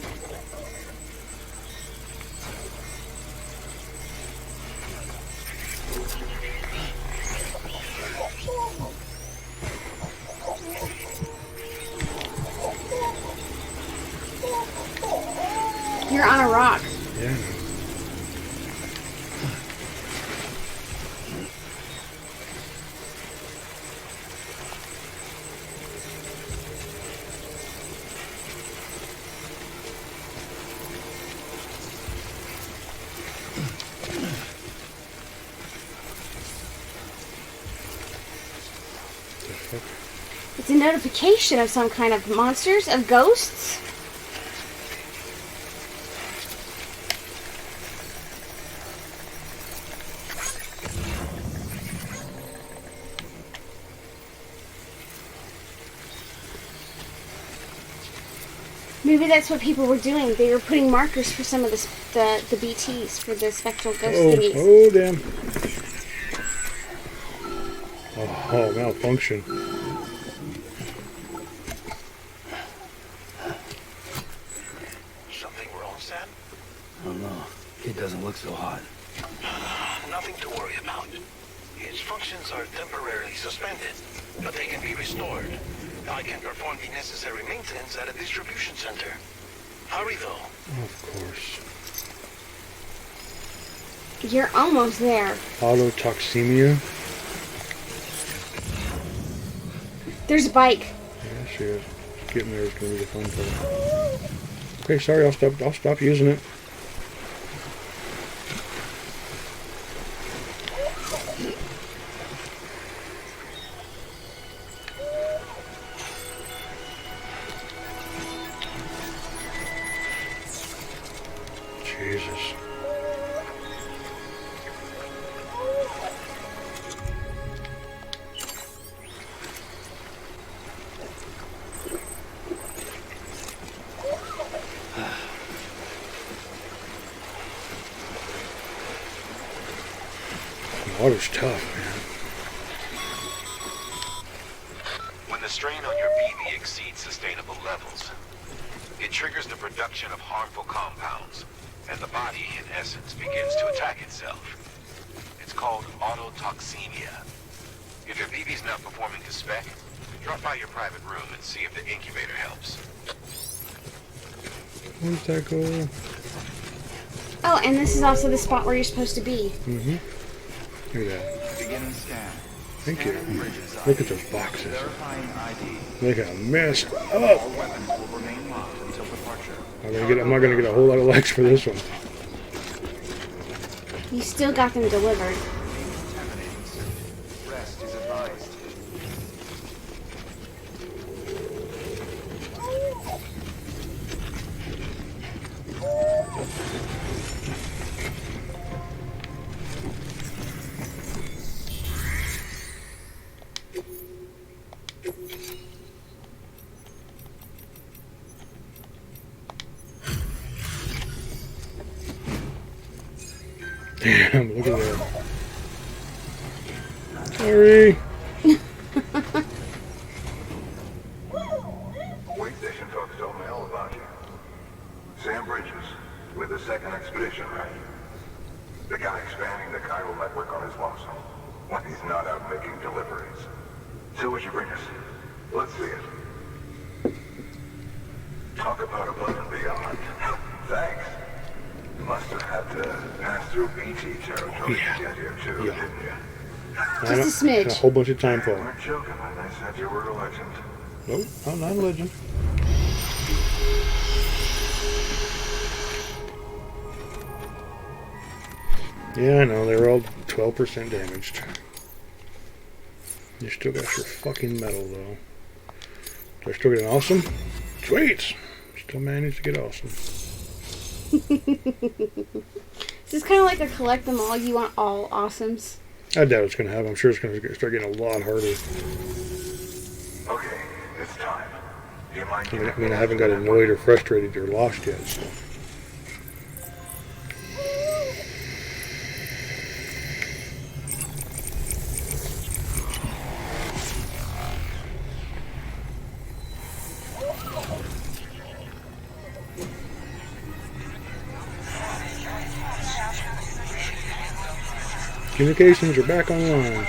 You're on a rock. Yeah. It's a notification of some kind of monsters, of ghosts. Maybe that's what people were doing. They were putting markers for some of the BTs, for the spectral ghost thingies. Oh, damn. Oh, malfunction. Something wrong, Sam? I don't know. It doesn't look so hot. Nothing to worry about. Yeah, Its functions are temporarily suspended, but they can be restored. I can perform the necessary maintenance at a distribution center. Hurry, though. Of course. You're almost there. Toxemia. There's a bike. Yeah, she is. Getting there is going to be the fun part. Okay, sorry, I'll stop using it. Jesus. Water's tough, man. When the strain on your BB exceeds sustainable levels, it triggers the production of harmful compounds, and the body, in essence, begins to attack itself. It's called Toxemia. If your BB's not performing to spec, drop by your private room and see if the incubator helps. Where's that go? Oh, and this is also the spot where you're supposed to be. Mm-hmm. Look at that. Beginning scan. Thank you. Scanning bridges Look at ID. those boxes. Verifying ID. They got messed up. All weapons will remain locked until departure. I'm not gonna get a whole lot of likes for this one. You still got them delivered. Terminating suit. Rest is advised. Damn, look at that. Sorry. Wait station folks told me all about you. Sam Bridges, with the second expedition, right? The guy expanding the chiral network on his lonesome, when he's not out making deliveries. So what you bring us? Let's see it. Talk about above and beyond. Thanks. Must have had to pass through BT territory to get here too, didn't you? Just a smidge. A whole bunch of You Timefall. weren't joking when they said you were a legend. Nope, I'm not a legend. Yeah, I know, they're all 12% damaged. You still got your fucking metal, though. Do I still get an awesome? Sweet! Still managed to get awesome. This is kind of like a collect them all. You want all awesomes. I doubt it's going to happen. I'm sure it's going to start getting a lot harder. Okay, it's time. Do you mind I mean, I haven't got annoyed or frustrated or lost yet, so. Communications are back online.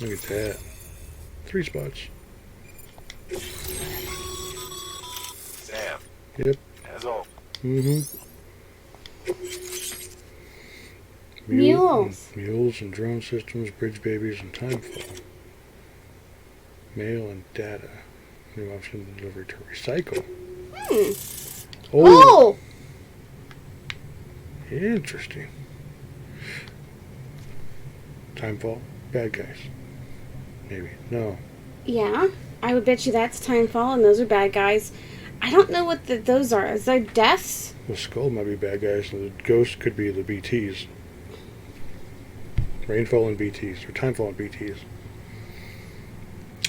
Look at that. 3 spots. Sam, Yep. as always. Mm-hmm. Mules. Mules and drone systems, bridge babies, and Timefall. Mail and data. New option delivery to recycle. Oh! Interesting. Timefall. Bad guys. Maybe. No. Yeah, I would bet you that's Timefall, and those are bad guys. I don't know what those are. Is there deaths? The skull might be bad guys, and the ghost could be the BTs. Rainfall and BTs, or Timefall and BTs.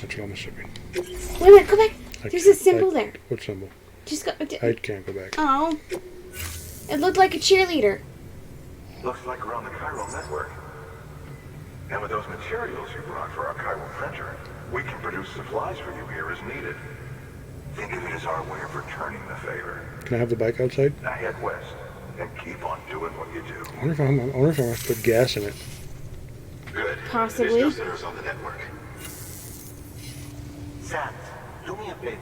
That's what I'm assuming. Wait a minute, go back. There's a symbol there. What symbol? Just go. I can't go back. Oh. It looked like a cheerleader. Looks like we're on the chiral network. And with those materials you brought for our chiral printer, We can produce supplies for you here as needed. Think of it as our way of returning the favor. Can I have the bike outside? Now head west and keep on doing what you do. I wonder if I must put gas in it. Good. Possibly. There's no sinners on the network. Sam, do me a favor.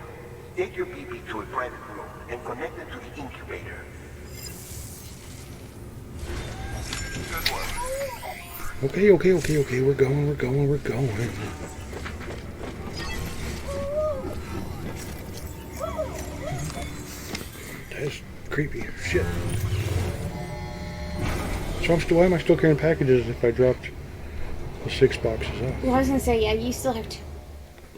Take your BB to a private room and connect it to the incubator. Good work. Okay. We're going. That's creepy. Shit. So why am I still carrying packages if I dropped the 6 boxes off? Well, I was gonna say, yeah, you still have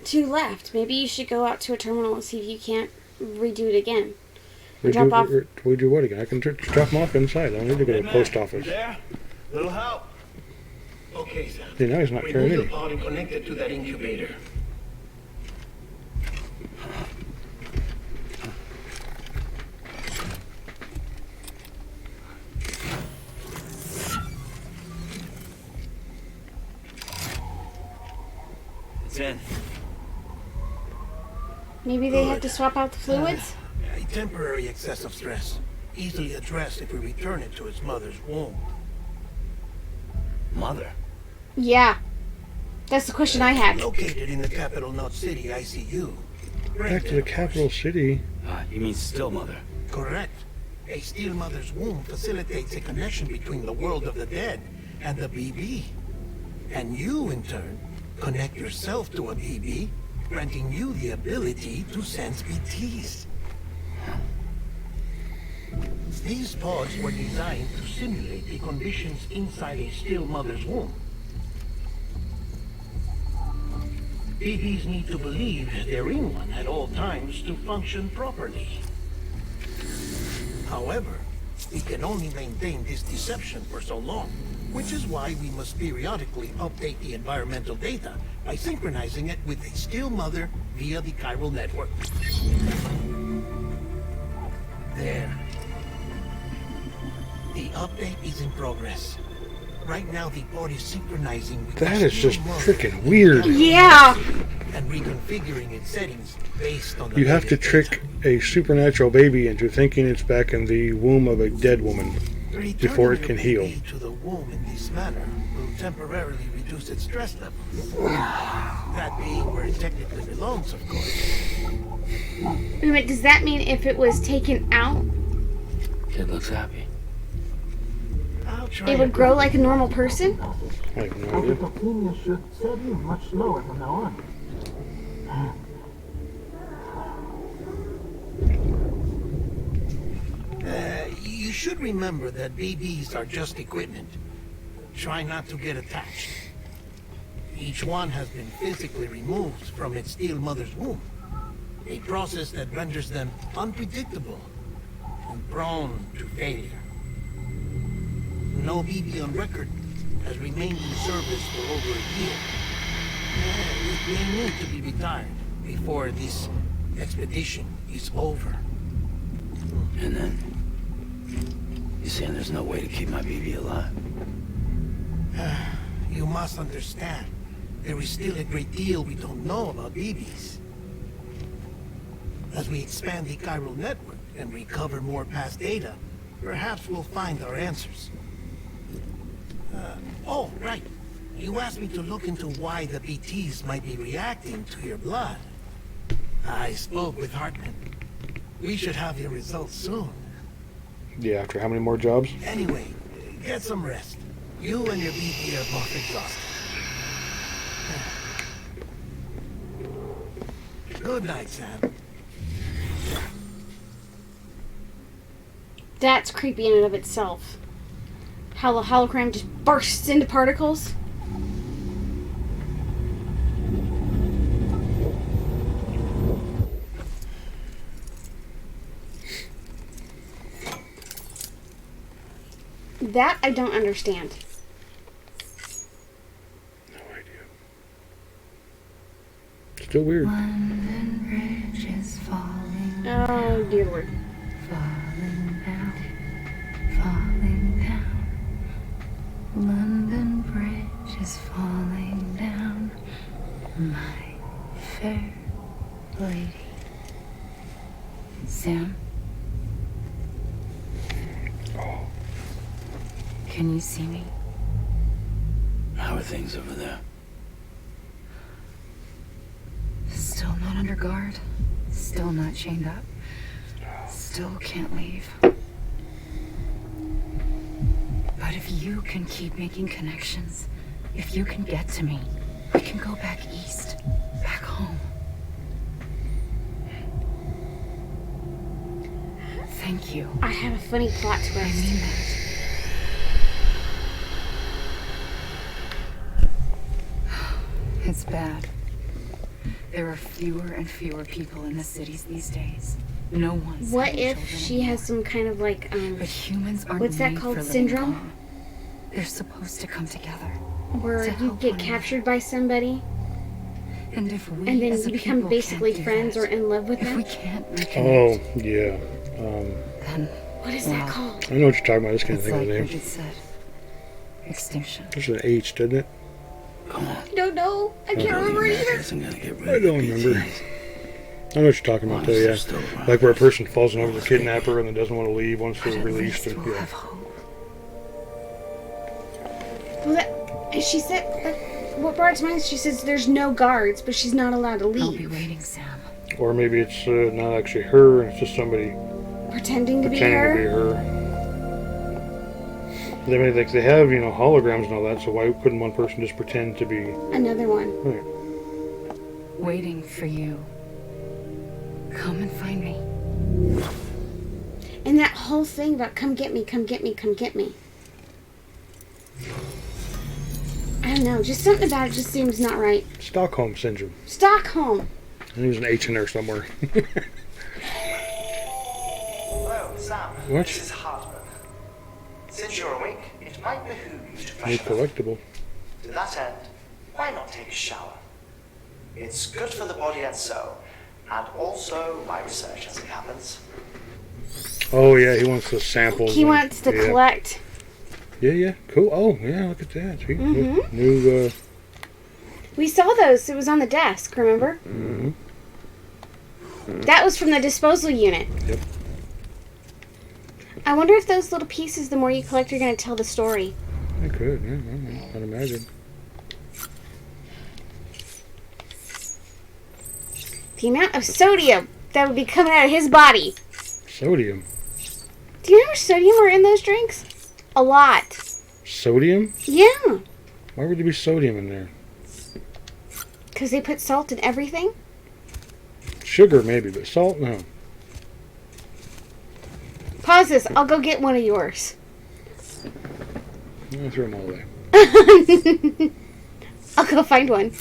two left. Maybe you should go out to a terminal and see if you can't redo it again. Drop off. We do what again? I can drop them off inside. I don't need to go to the post office. There? Little help. Okay, Sam. Yeah, now he's not carrying Remove any. the pod and connect it to that incubator. It's in. Maybe they have to swap out the fluids? A temporary excess of stress. Easily addressed if we return it to its mother's womb. Mother? Yeah. That's the question I had. Located in the capital Knot City ICU. Back to the capital city. You mean still mother? Correct. A steel mother's womb facilitates a connection between the world of the dead and the BB. And you, in turn, connect yourself to a BB, granting you the ability to sense BTs. These pods were designed to simulate the conditions inside a still mother's womb. BBs need to believe they're in one at all times to function properly. However, we can only maintain this deception for so long, which is why we must periodically update the environmental data by synchronizing it with a still mother via the chiral network. There. The update is in progress. Right now, the pod is synchronizing with That the is still just mother freaking weird. Yeah! and reconfiguring its settings based on the You have to latest trick a supernatural baby into thinking it's back in the womb of a dead woman data. before it Returning can the heal. baby to the womb in this manner will temporarily reduce its stress level. That being where it technically belongs, of course. Wait a minute, does that mean if it was taken out, Kid looks happy. I'll try it would grow like a normal person? I have no idea. Toxemia should set in much slower from now on. You should remember that BBs are just equipment. Try not to get attached. Each one has been physically removed from its steel mother's womb. A process that renders them unpredictable and prone to failure. No BB on record has remained in service for over a year. It may need to be retired before this expedition is over. And then? You saying there's no way to keep my BB alive? You must understand, there is still a great deal we don't know about BBs. As we expand the chiral network and recover more past data, perhaps we'll find our answers. Oh, right. You asked me to look into why the BTs might be reacting to your blood. I spoke with Hartman. We should have your results soon. Yeah, after how many more jobs? Anyway, get some rest. You and your BT are both exhausted. Good night, Sam. That's creepy in and of itself. How the hologram just bursts into particles. That I don't understand. No idea. Still weird. London Bridge is falling, Oh, dear Lord. falling down, falling down. London Bridge is falling down. My Sam? Can you see me? How are things over there? Still not under guard. Still not chained up. Still can't leave. But if you can keep making connections, if you can get to me, we can go back east, back home. Thank you. I have a funny plot I twist. mean that. It's bad. There are fewer and fewer people in the cities these days. No one's What having if children she anymore. has some kind of like, But humans aren't what's that made called, for living syndrome? alone. They're supposed to come together. where To you help get one captured by somebody And if we and then as a you become people basically can't do friends that, or in love with if we them? can't reconnect, Oh, yeah. then What is well, that called? I know what you're talking about. I just can't it's think of like the name. Bridget said. Extinction. There's an H, didn't it? Come on. I don't know. I can't remember it either. Isn't gonna get rid I of don't the remember. BTs. I know what you're talking about, though, Honestly, yeah. still around. Like where a person falls in love with a kidnapper and then doesn't want to leave once But they're at released. least And, we'll yeah. have hope. Well, and she said, what brought it to mind, she says there's no guards, but she's not allowed to I'll be leave. waiting, Sam. Or maybe it's not actually her, and it's just somebody Pretending to be pretending to be her. her. They may like they have, holograms and all that, so why couldn't one person just pretend to be Another one. right. Waiting for you. Come and find me. And that whole thing about come get me, come get me, come get me. I don't know, just something about it just seems not right. Stockholm syndrome. Stockholm. I think there's an H in there somewhere. Hello, Sam. What? This is Hartman. Since you're awake, it might behoove you to New freshen up. collectible. To that end, why not take a shower? It's good for the body and soul, and also my research as it happens. Oh yeah, he wants the samples. He and- wants to yeah. collect. Yeah, cool. Oh yeah, look at that. See? Mhm. New. We saw those. It was on the desk, remember? Mhm. That was from the disposal unit. Yep. I wonder if those little pieces, the more you collect, are going to tell the story. I could. Yeah, I'd imagine. The amount of sodium that would be coming out of his body. Sodium. Do you know how much sodium are in those drinks? A lot. Sodium? Yeah. Why would there be sodium in there? Because they put salt in everything? Sugar maybe, but salt no. Pause this. I'll go get one of yours. I'll throw them all away. I'll go find one.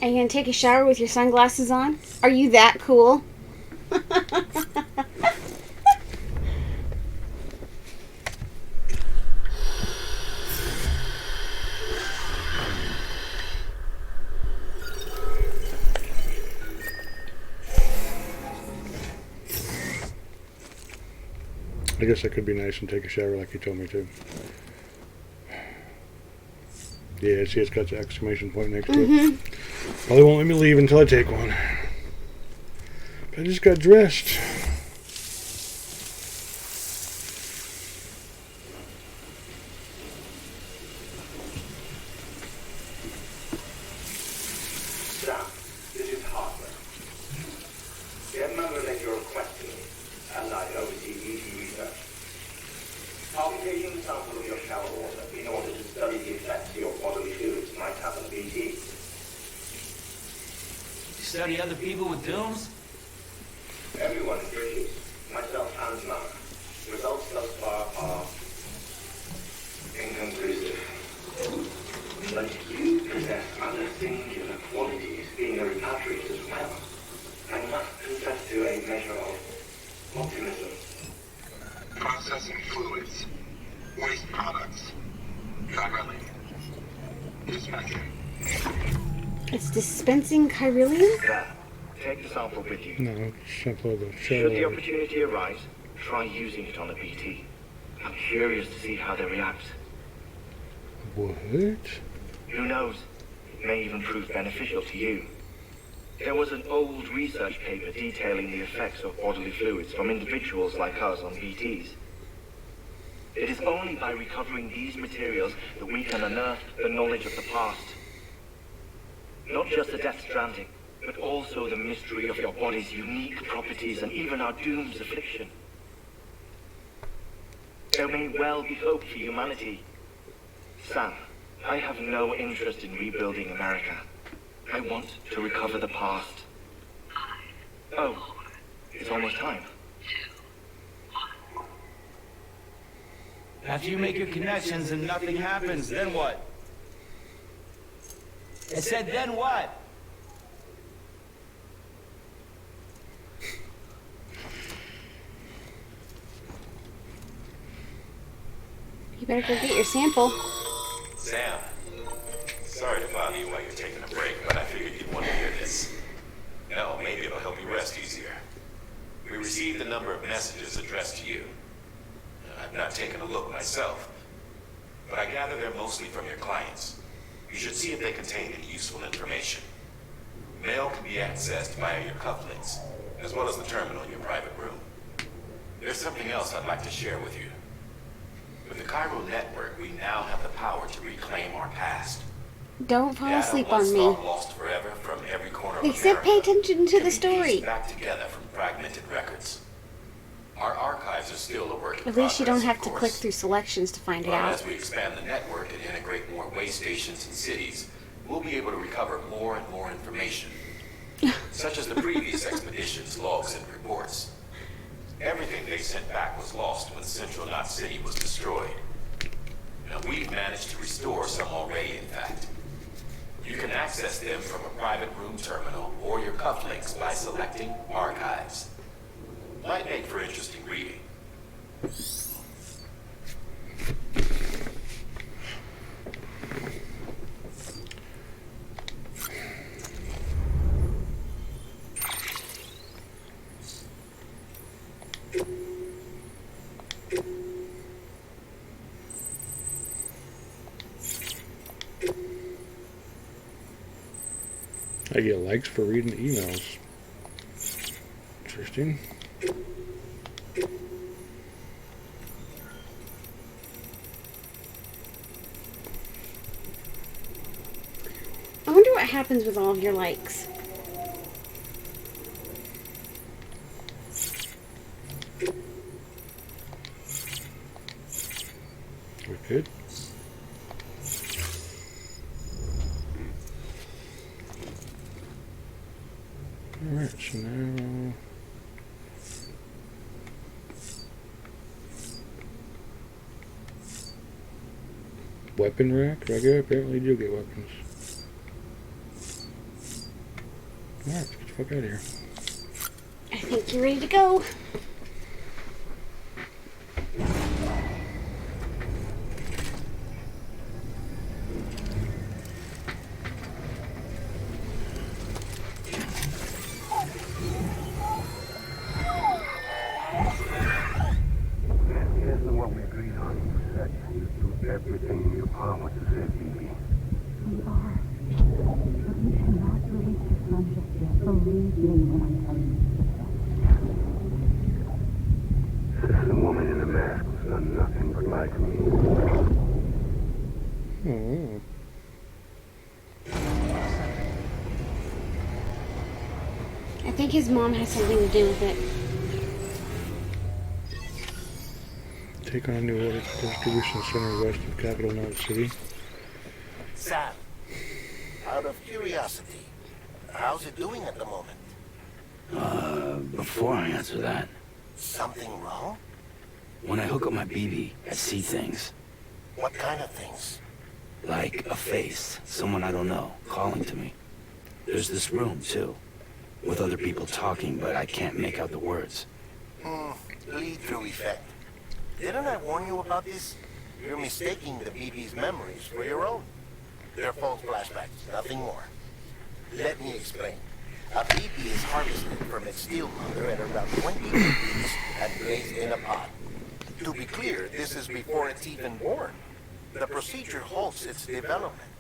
Are you going to take a shower with your sunglasses on? Are you that cool? I guess that could be nice and take a shower like you told me to. Yeah, see, it's got the exclamation point next to it. Probably won't let me leave until I take one. But I just got dressed. Sam, this is Hartman. Remember that you're requesting, and I oversee ET research. Fabrication sample of your shower water in order to study the effects your bodily fluids might have on BT. You study other people with dooms? Everyone is British, myself and Mama. Results thus far are inconclusive. But you possess other singular qualities, being a repatriate as well. I must confess to a measure of optimism. Processing fluids. Waste products. Chiralium. Dispensing. It's dispensing chiralium? There. Take the sample with you. No, sample the Should the shell. opportunity arise, try using it on a BT. I'm curious to see how they react. What? Who knows? It may even prove beneficial to you. There was an old research paper detailing the effects of bodily fluids from individuals like us on BTs. It is only by recovering these materials that we can unearth the knowledge of the past. Not just the Death Stranding, but also the mystery of your body's unique properties and even our doom's affliction. There may well be hope for humanity. Sam, I have no interest in rebuilding America. I want to recover the past. Oh, it's almost time. After you make your connections and nothing happens, then what? I said, then what? You better go get your sample. Sam, sorry to bother you while you're taking a break, but I figured you'd want to hear this. No, maybe it'll help you rest easier. We received a number of messages addressed to you. I've not taken a look myself, but I gather they're mostly from your clients. You should see if they contain any useful information. Mail can be accessed via your cufflinks, as well as the terminal in your private room. There's something else I'd like to share with you. With the Cairo network, we now have the power to reclaim our past. Don't fall asleep on Data me. once thought lost forever from every corner of They said pay America attention to can the be story. pieced back together from fragmented records. Our archives are still a work in At least you don't progress, have of to course. click through selections to find it But out. as we expand the network and integrate more way stations and cities, we'll be able to recover more and more information, such as the previous expedition's logs and reports. Everything they sent back was lost when Central Knot City was destroyed. Now, we've managed to restore some already, in fact. You can access them from a private room terminal or your cufflinks by selecting Archives. Might make for interesting reading. I get likes for reading emails. Interesting. I wonder what happens with all of your likes. We're good. Alright, so now... Weapon rack? Do I get? Apparently you do get weapons. Alright, let's get the fuck out of here. I think you're ready to go. Here's the one we agreed on. You said you do everything in your power to save BB. We are. But you cannot release your son just yet. Believe me when I tell you The woman in the mask was done nothing but lie to me. Oh. I think his mom has something to do with it. Take on a new order distribution center west of Capital Knot City. Sam, out of curiosity, how's it doing at the moment? Before I answer that, Something wrong? when I hook up my BB, I see things. What kind of things? Like a face, someone I don't know, calling to me. There's this room, too, with other people talking, but I can't make out the words. Lead-through effect. Didn't I warn you about this? You're mistaking the BB's memories for your own. They're false flashbacks, nothing more. Let me explain. A BB is harvested from its steel mother at around 28 weeks and placed in a pod. To be clear, this is before it's even born. The procedure halts its development.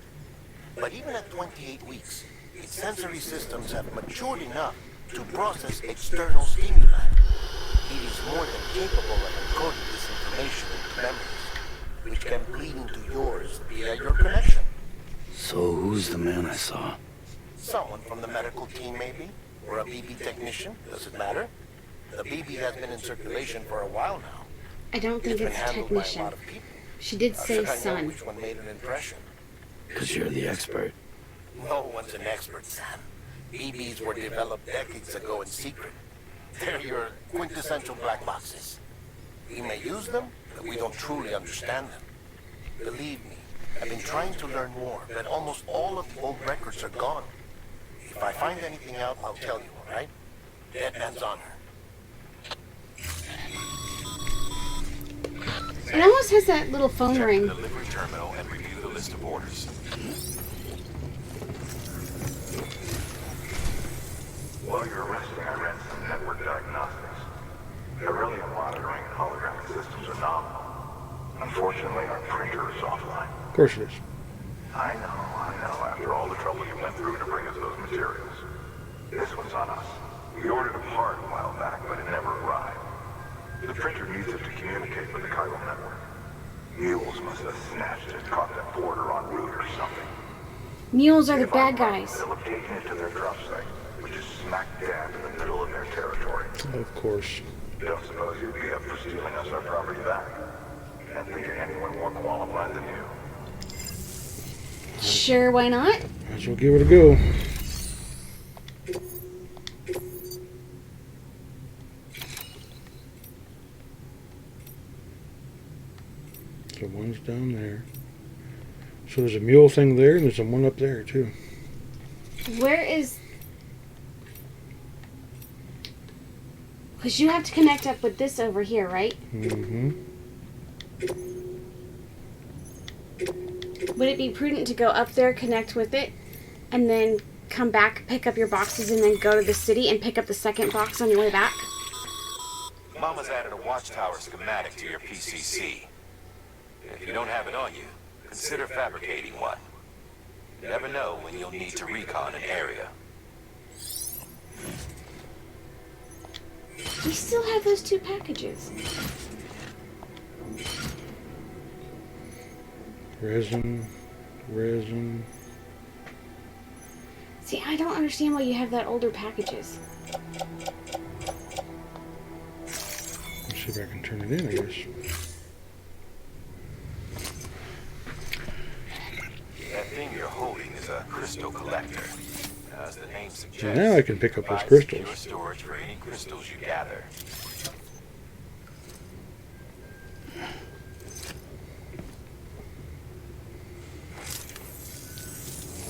But even at 28 weeks, its sensory systems have matured enough to process external stimuli. It is more than capable of encoding this information into memories, which can bleed into yours via your connection. So who's the man I saw? Someone from the medical team, maybe? Or a BB technician? Does it matter? The BB has been in circulation for a while now. I don't think It's it's been a handled by a technician. lot of people. She did How say should I know son. which one made an impression? Because you're the expert. No one's an expert, Sam. BBs were developed decades ago in secret. They're your quintessential black boxes. We may use them, but we don't truly understand them. Believe me, I've been trying to learn more, but almost all of the old records are gone. If I find anything out, I'll tell you, all right? Dead man's honor. It almost has that little phone Check ring. the delivery terminal and review the list of orders. While you're resting, I ran some network diagnostics. Beryllium monitoring and holographic systems are nominal. Unfortunately, our printer is offline. Of course it is. I know, after all the trouble you went through to bring us those materials. This one's on us. We ordered a part a while back, but it never arrived. The printer needs it to communicate with the chiral network. Mules must have snatched it, caught that porter en route or something. Mules are the If I'm bad right, guys. They'll have taken it to their drop site, which is smack dab in the middle of their territory. Of course. Don't suppose you'd be up for stealing us our property back? Can't think of anyone more qualified than you. Sure, why not? Might as well give it a go. So one's down there. So there's a mule thing there, and there's a one up there too. Where is... Because you have to connect up with this over here, right? Mm-hmm. Would it be prudent to go up there, connect with it, and then come back, pick up your boxes, and then go to the city and pick up the second box on your way back? Mama's added a watchtower schematic to your PCC. If you don't have it on you, consider fabricating one. You never know when you'll need to recon an area. We still have those two packages. Resin. See, I don't understand why you have that older packages. Let's see if I can turn it in, I guess. That thing you're holding is a crystal collector. As the name suggests, So now I can pick up those provides crystals. secure storage for any crystals you gather.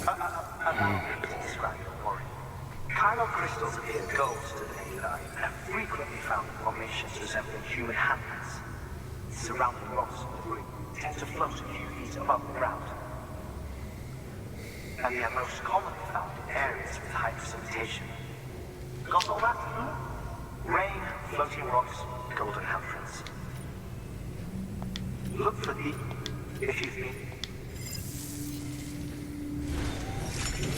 Allow me to describe your worry. Chiral crystals appear ghosts to the naked eye and are frequently found in formations resembling human handprints. Surrounding rocks and debris tend to float a few feet above the ground. And they are most commonly found in areas with high precipitation. Got all that? Rain, floating rocks, golden handprints. Look for the... if you've been...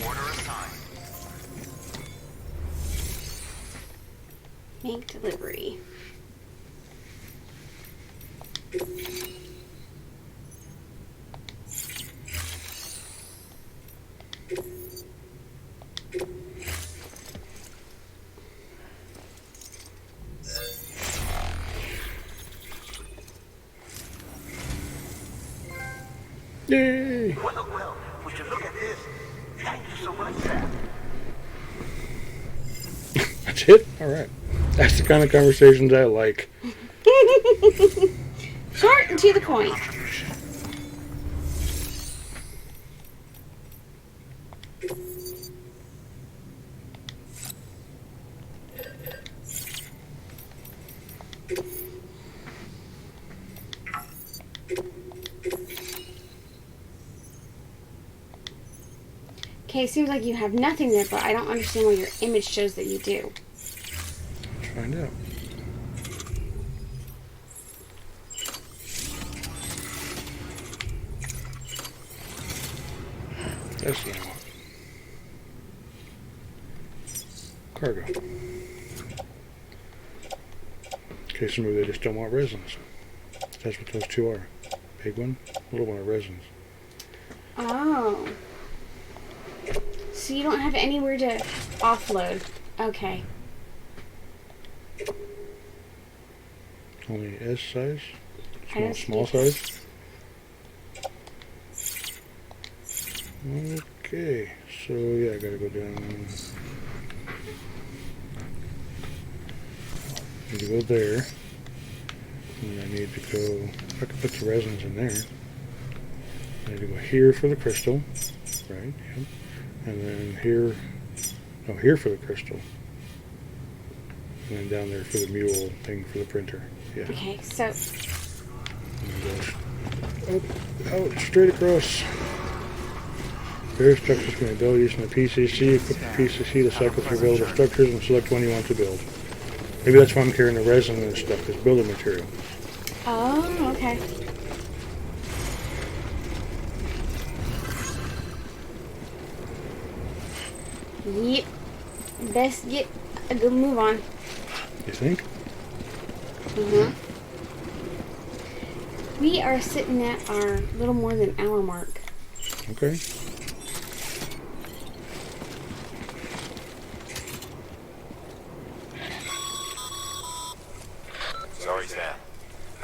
Order assigned. Make delivery. Yay! Well, would you look at this? Thank you so much, Sam. That's it? Alright. That's the kind of conversations I like. Short and to the point. Okay, it seems like you have nothing there, but I don't understand why your image shows that you do. Let's find out. That's the one. Cargo. Okay, so maybe they just don't want resins. That's what those two are. Big one, little one are resins. Oh. So you don't have anywhere to offload. Okay. Only S size? I don't Small see it. size? Okay, so yeah, I gotta go down. I need to go there. And I need to go, I can put the resins in there. I need to go here for the crystal. Right, yep. And then here, no, here for the crystal. And then down there for the mule thing for the printer. Yeah. Okay, so And out, straight across. Various structures can be built using the PCC. Equip the PCC to cycle through available structures and select one you want to build. Maybe that's why I'm carrying the resin and stuff, is building material. oh, okay. Yep. Best get a good move on. You think? Mm-hmm. We are sitting at our little more than hour mark. Okay. Sorry, Sam.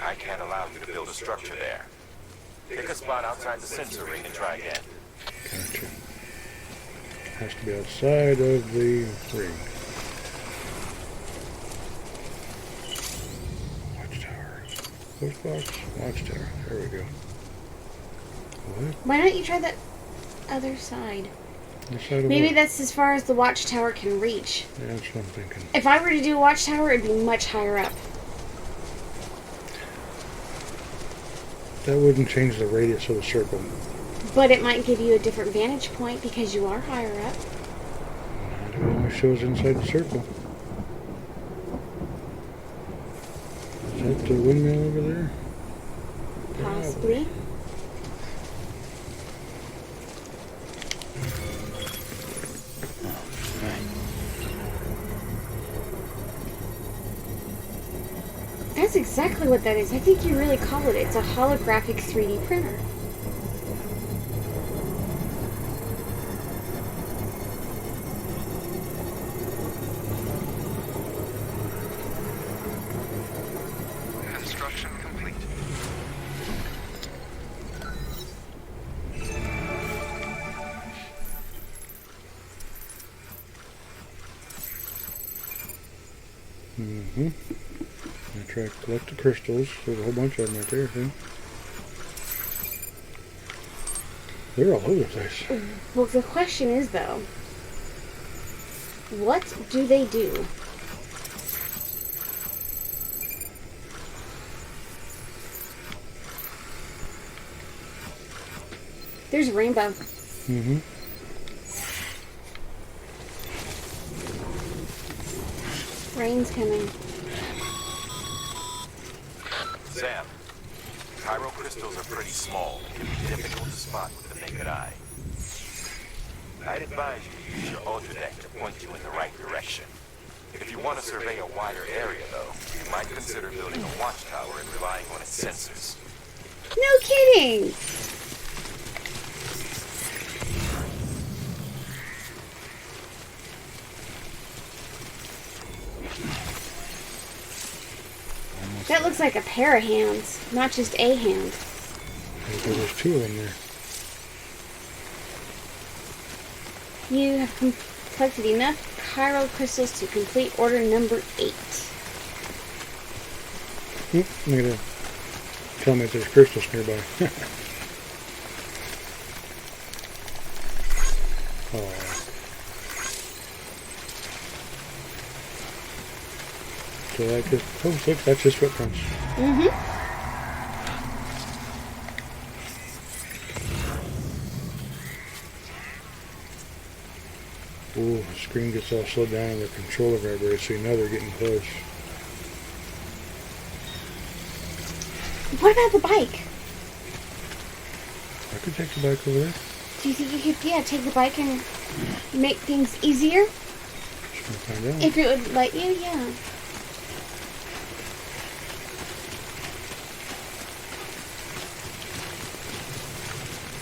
I can't allow you to build a structure there. Pick a spot outside the sensor ring and try again. Gotcha. Has to be outside of the ring. Watchtower. Postbox. Watchtower. There we go. What? Why don't you try that other side? The side of Maybe what? that's as far as the watchtower can reach. Yeah, that's what I'm thinking. If I were to do a watchtower, it'd be much higher up. That wouldn't change the radius of the circle. But it might give you a different vantage point because you are higher up. It only shows inside the circle. Is that the windmill over there? Possibly. That's exactly what that is. I think you really call it. It's a holographic 3D printer. Construction complete. Mm-hmm. I try to collect the crystals. There's a whole bunch of them right there, see? They're all over the place. Well, the question is, though, what do they do? There's a rainbow. Mm-hmm. Rain's coming. Sam, Cairo crystals are pretty small and can be difficult to spot with the naked eye. I'd advise you to use your ultradeck to point you in the right direction. If you want to survey a wider area, though, you might consider building a watchtower and relying on its sensors. No kidding! That looks like a pair of hands, not just a hand. There's two in there. You have collected enough chiral crystals to complete order number 8. Look at that. Tell me if there's crystals nearby. Oh. So that just, oh look, that's his footprints. Mm-hmm. Ooh, the screen gets all slowed down and the controller vibrates, so you know they're getting close. What about the bike? I could take the bike over there. Do you think you could, take the bike and make things easier? Just gonna find out. If it would let you, yeah.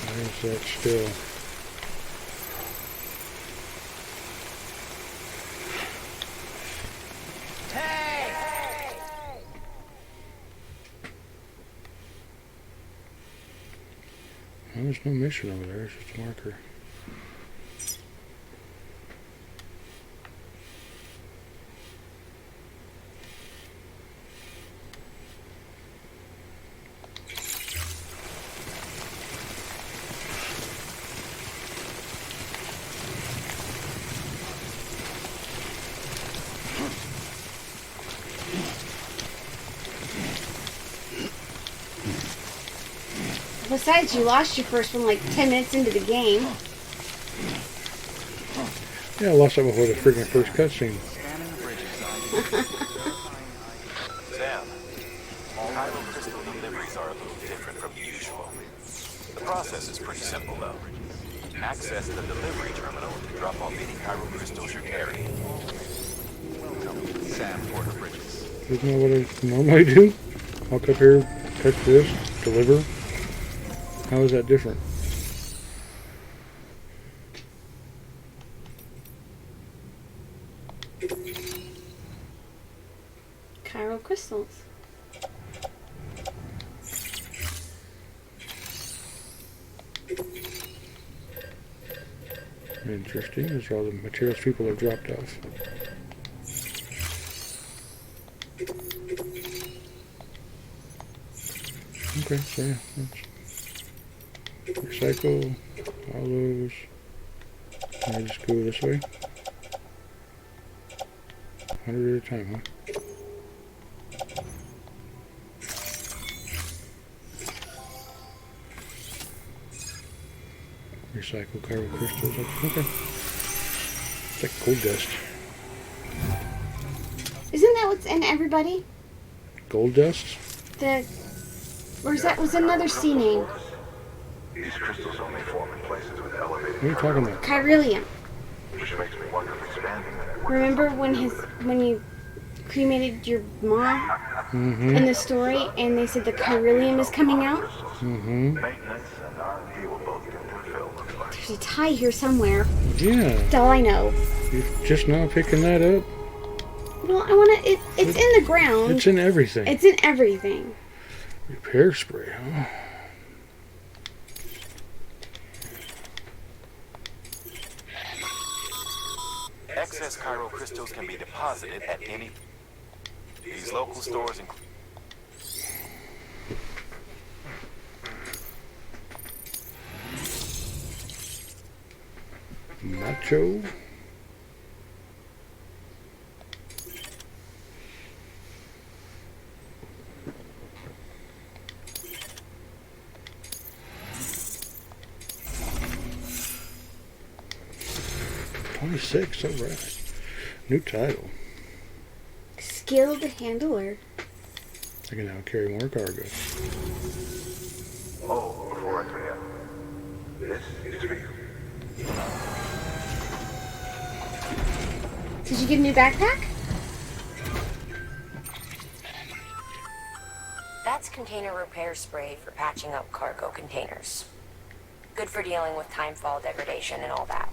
Why is that still? Well, there's no mission over there, it's just a marker. Besides, you lost your first one like 10 minutes into the game. Yeah, I lost that before the freaking first cutscene. Sam, Chiral crystal deliveries are a little different from usual. The process is pretty simple, though. Access the delivery terminal to drop off any chiral crystals you're carrying. Welcome, Sam Porter Bridges. Isn't that what I normally do? Walk up here, touch this, deliver. How is that different? Chiral crystals. Interesting. Those are all the materials people have dropped off. Okay, so yeah, that's recycle all those. Can I just go this way? 100 at a time, huh? Recycle chiral crystals. Okay. It's like gold dust. Isn't that what's in everybody? Gold dust? Or is that was another C name? These crystals only form in places with elevated. What are you talking about? Chiralium. Which makes me wonder if expanding the network. Remember when you cremated your mom in the story, and they said the chiralium is coming out? Mm-hmm. Maintenance and R&D will both get fulfilled, looks like. There's a tie here somewhere. Yeah. That's all I know. You're just now picking that up? Well, I want to. It's in the ground. It's in everything. It's in everything. Repair spray, huh? Excess chiral crystals can be deposited at any... These local stores include... Nacho. $26, alright. New title. Skilled handler. I can now carry more cargo. Oh, before I forget. This is for you. Did you get a new backpack? That's container repair spray for patching up cargo containers. Good for dealing with timefall degradation and all that.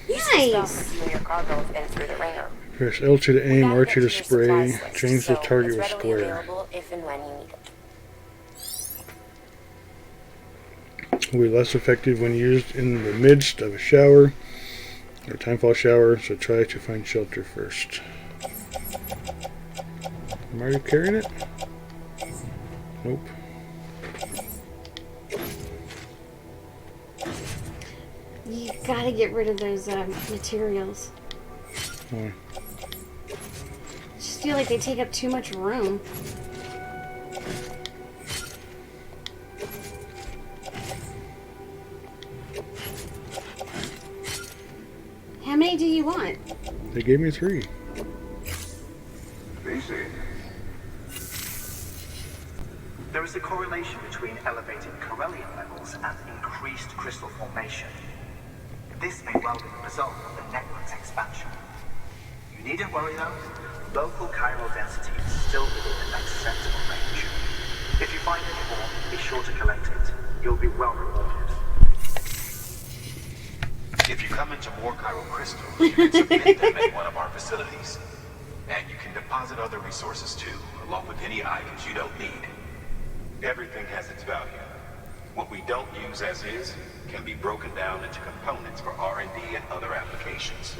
Nice. When your cargo has been through the ringer. Press L2 to aim, R2 to spray, Supplies list, change the so target it's with readily square. available if and when you need it. Will be less effective when used in the midst of a shower or timefall shower, so try to find shelter first. Am I already carrying it? Nope. You gotta get rid of those materials. Why? I just feel like they take up too much room. How many do They gave me 3. VC. There is a correlation between elevated Corellium levels and increased crystal formation. This may well be the result of the network's expansion. You needn't worry though. Local chiral density is still within an acceptable range. If you find any more, be sure to collect it. You'll be well rewarded. If you come into more chiral crystals, you can submit them at one of our facilities. And you can deposit other resources too, along with any items you don't need. Everything has its value. What we don't use as is can be broken down into components for R&D and other applications.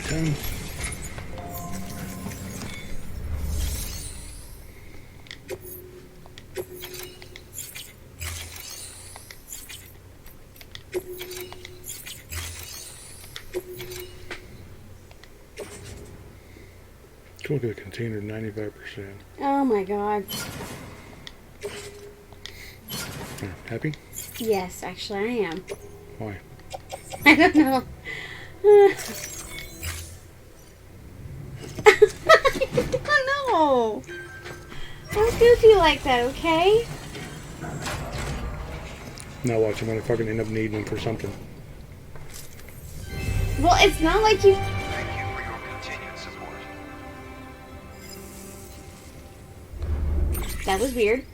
Done. Look at the container, 95%. Oh my god. Happy? Yes, actually I am. Why? I don't know. I don't know. Don't goofy like that, okay? Now watch, I'm gonna fucking end up needing them for something. Well, it's not like you... Thank you for your continued support. That was weird.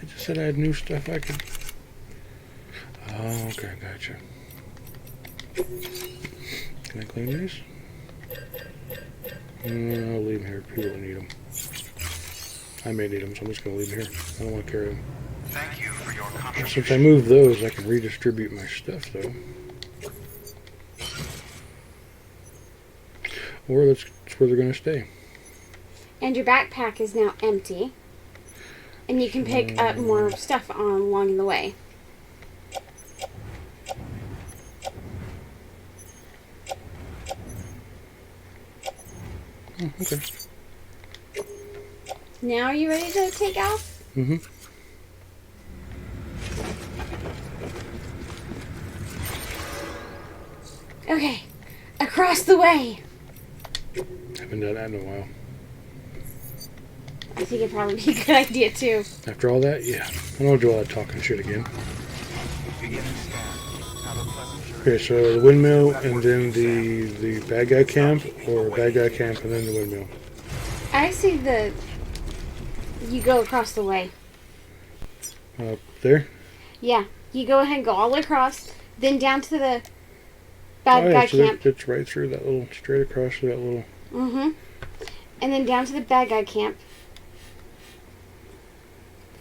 I just said I had new stuff I could... Oh, okay, gotcha. Can I clean these? No, I'll leave them here. People will need them. I may need them, so I'm just going to leave them here. I don't want to carry them. Thank you for your Now, contribution. since I moved those, I can redistribute my stuff, though. Or that's where they're going to stay. And your backpack is now empty. And you can pick up more stuff along the way. Oh, okay. Now are you ready to take off? Mm-hmm. Okay. Across the way. Haven't done that in a while. I think it'd probably be a good idea too. After all that, yeah. I don't do all that talking shit again. Beginning scan. Have a pleasant journey. Okay, so the windmill and then the bad guy camp, or bad guy camp and then the windmill. I see you go across the way. Up there? Yeah. You go ahead and go all the way across, then down to the bad guy so camp. it's right through that little, straight across through that little... Mm-hmm. And then down to the bad guy camp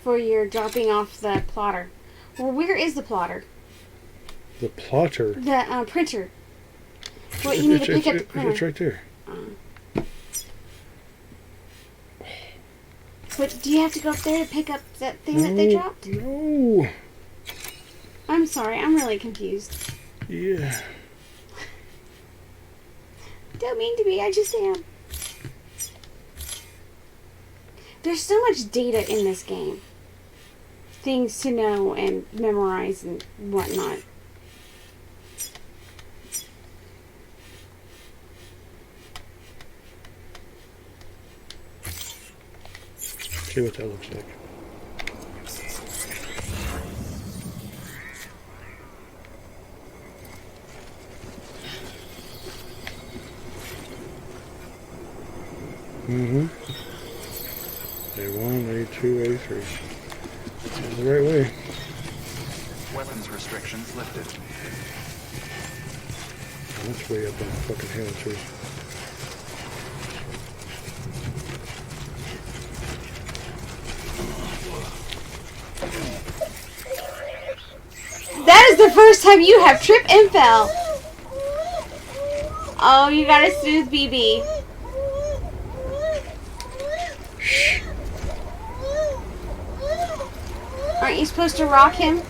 for your dropping off the plotter. Well, where is the plotter? The plotter? The printer. Well, you need to pick up the printer. It's right there. But do you have to go up there to pick up that thing that they dropped? No. I'm sorry, I'm really confused. Yeah. Don't mean to be, I just am. There's so much data in this game. Things to know and memorize and whatnot. See what that looks like. Mm-hmm. A1, A2, A3. That's the right way. Weapons restrictions lifted. Oh, that's way up on the fucking helices. That is the first time you have tripped and fell. Oh, you gotta soothe BB. Aren't you supposed to rock him?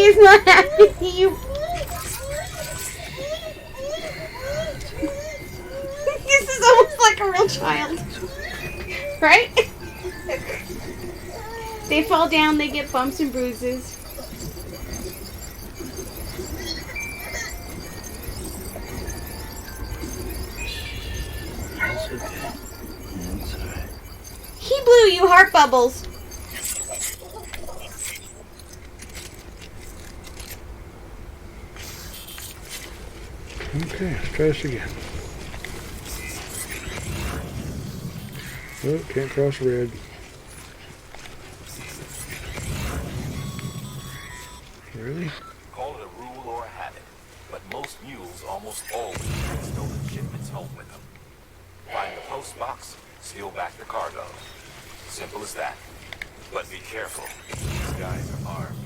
He's not happy. You. This is almost like a real child, right? They fall down, they get bumps and bruises. That's okay. That's alright. He blew you heart bubbles. Okay, let's try this again. Oh, can't cross red. Really? Call it a rule or a habit, but most mules almost always bring stolen shipments home with them. Find the post box, steal back the cargo. Simple as that. But be careful. These guys are armed.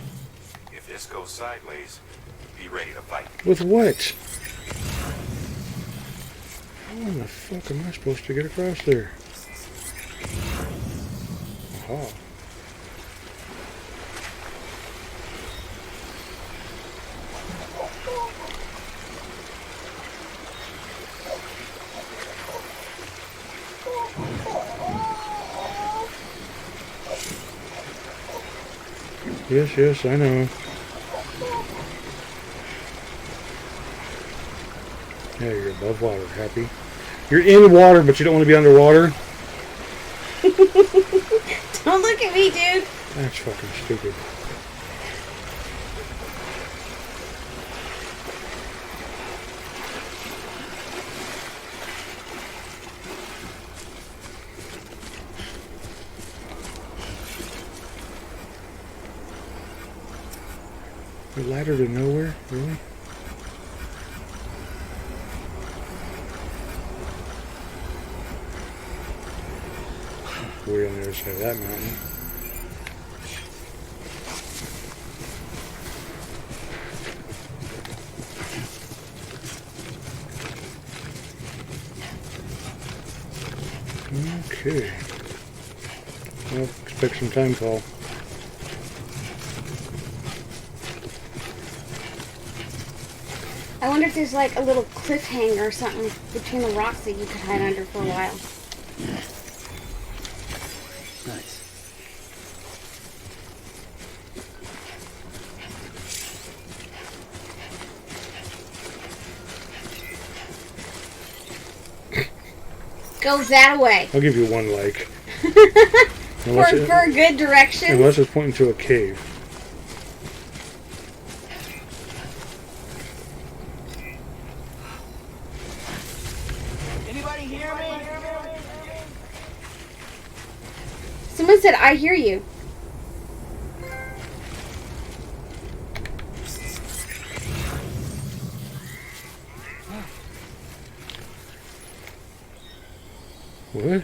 If this goes sideways, be ready to fight. With what? How in the fuck am I supposed to get across there? Aha. Yes, I know. Yeah, you're above water, happy. You're in water, but you don't want to be underwater? Don't look at me, dude. That's fucking stupid. A ladder to nowhere? Really? Way on the other side of that mountain. Okay. Well, expect some Timefall. I wonder if there's like a little cliffhanger or something between the rocks that you could hide under for a while. Nice. Goes that way. I'll give you one like. for good direction. Unless it's pointing to a cave. Anybody hear me? Someone said, I hear you. What?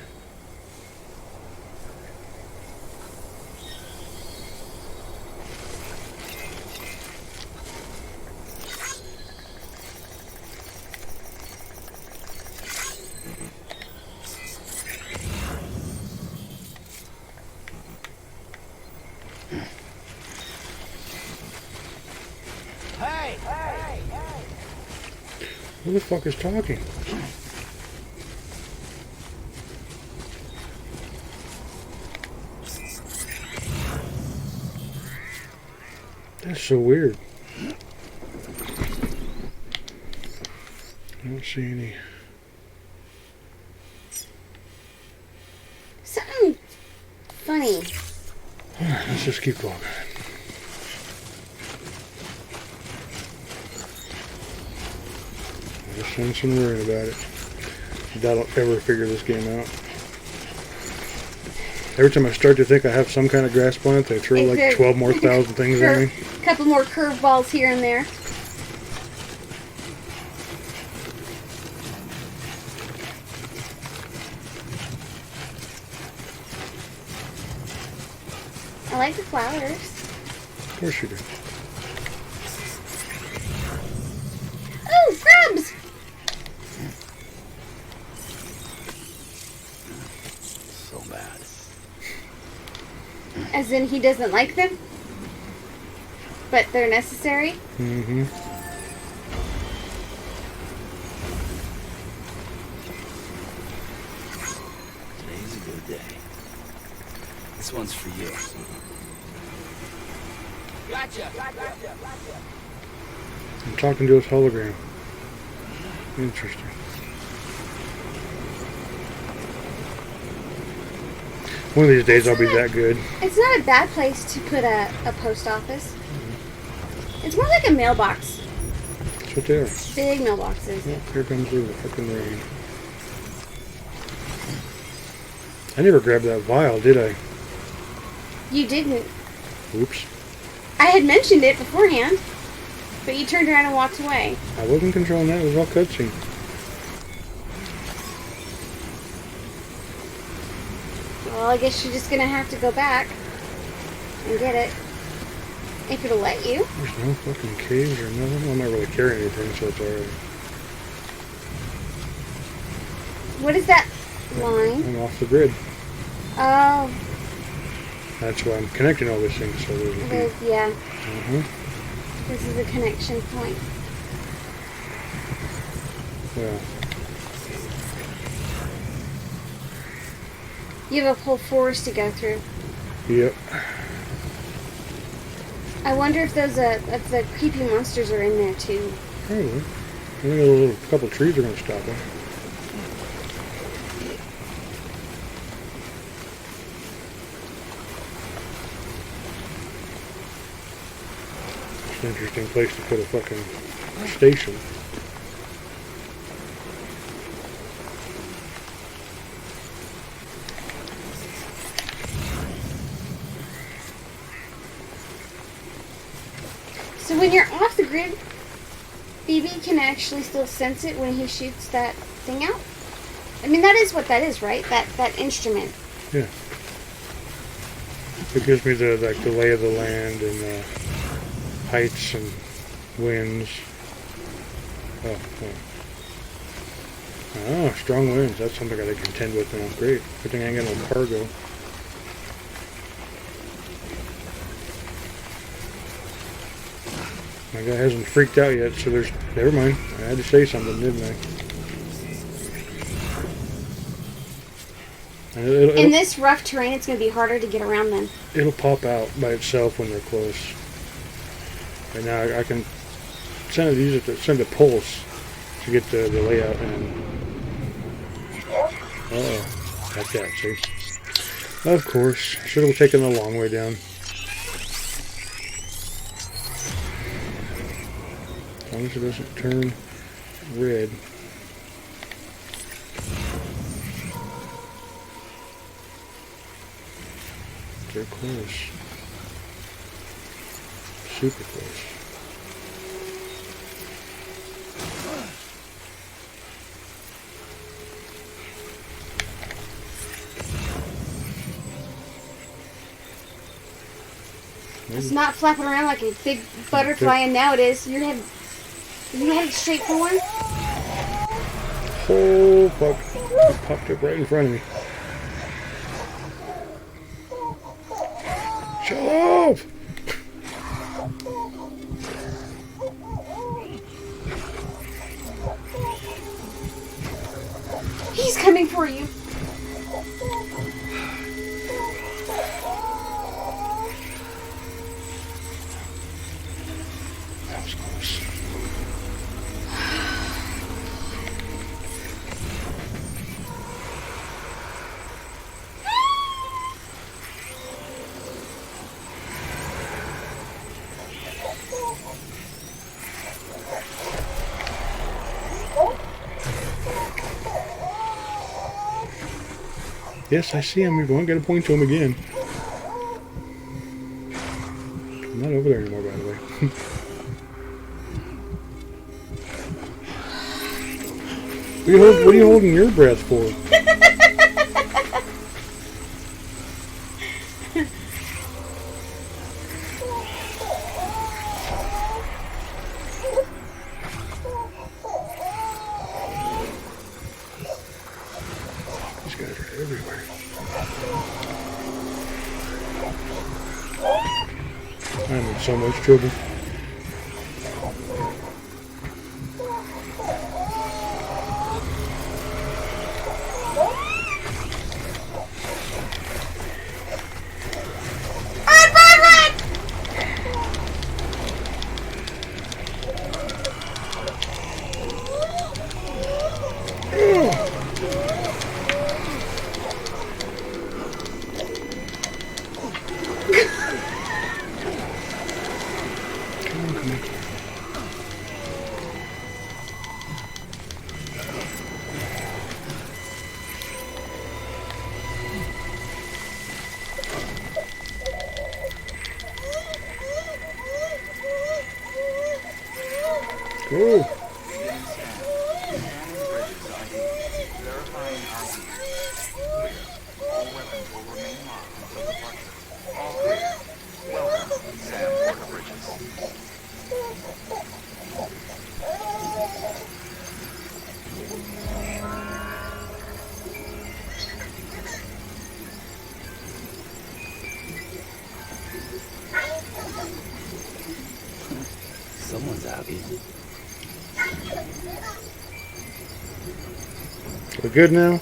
Who the fuck is talking? That's so weird. I don't see any. Something funny. Alright, let's just keep walking. Just ain't worrying about it. Doubt I'll ever figure this game out. Every time I start to think I have some kind of grasp on it, they throw like 12 more thousand things at me. A couple more curveballs here and there. I like the flowers. Of course you do. Oh, grubs! So bad. As in he doesn't like them? but they're necessary. Mm-hmm. Today's a good day. This one's for you. Gotcha. I'm talking to his hologram. Interesting. One of these days I'll be that good. It's not a bad place to put a post office. It's more like a mailbox. That's what they are. Big mailboxes. Yeah, here comes the fucking rain. I never grabbed that vial, did I? You didn't. Oops. I had mentioned it beforehand, but you turned around and walked away. I wasn't controlling that. It was all cutscene. Well, I guess you're just gonna have to go back and get it. If it'll let you. There's no fucking caves or nothing. I'm not really carrying anything, so it's alright. What is that line? I'm off the grid. Oh. That's why I'm connecting all these things. So there's a Yeah. Mm-hmm. This is a connection point. Well, You have a whole forest to go through. yep. I wonder if those if the creepy monsters are in there too. Probably. I think a little couple trees are going to stop them. It's an interesting place to put a fucking station. So when you're off the grid, BB can actually still sense it when he shoots that thing out? I mean, that is what that is, right? That instrument. Yeah. It gives me the lay of the land and the heights and winds. Oh, strong winds. That's something I gotta contend with now. Great. Good thing I ain't got no cargo. My guy hasn't freaked out yet, so there's... Never mind. I had to say something, didn't I? And In this rough terrain, it's going to be harder to get around them. It'll pop out by itself when they're close. And now I can send a pulse to get the layout and... Uh-oh. Got that, see? Of course. Should have taken the long way down. As long as it doesn't turn red. They're close. Super close. It's not flapping around like a big butterfly, and now it is. You headed straight for one? Oh, fuck. It popped up right in front of me. Shove! He's coming for you. That was close. Yes, I see him. You're going to point to him again. I'm not over there anymore, by the way. What are you holding your breath for? These guys are everywhere. I'm in so much trouble. Ooh. Someone's happy. We're good now?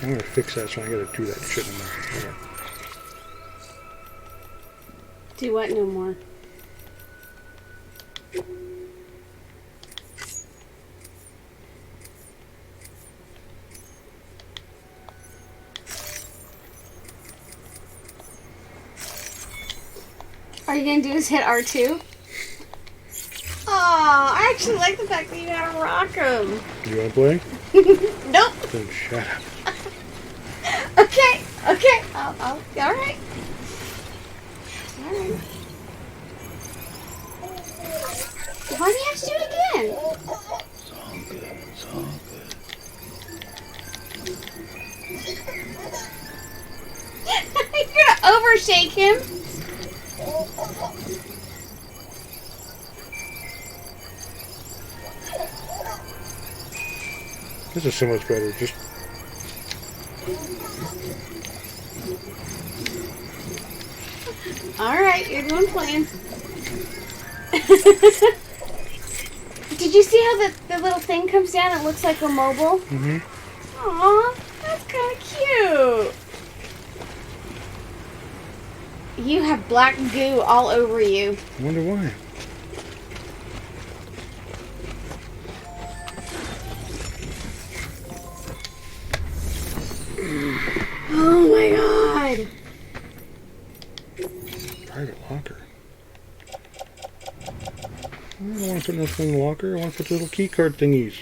I'm gonna fix that, so I gotta do that shit in there. Yeah. Do what no more? All you gonna do is hit R2? Oh, I actually like the fact that you gotta rock him. You wanna play? Nope. Then shut up. Okay. All right. Why do you have to do it again? It's all good. It's all good. You're gonna overshake him. This is so much better. Just Alright, you're doing playing. Did you see how the little thing comes down? It looks like a mobile. mm-hmm. Aw, that's kind of cute. You have black goo all over you. I wonder why. Oh my god. Private locker. I don't want to put nothing in the locker. I want to put the little key card thingies.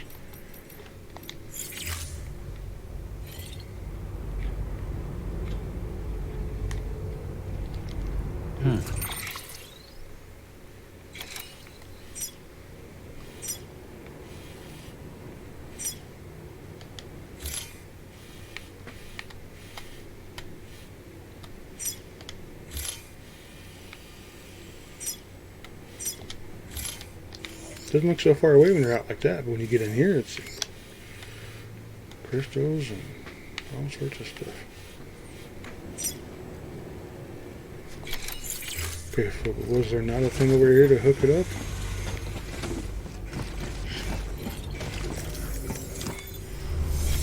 Doesn't look so far away when you're out like that, but when you get in here, it's crystals and all sorts of stuff. Okay, so was there not a thing over here to hook it up?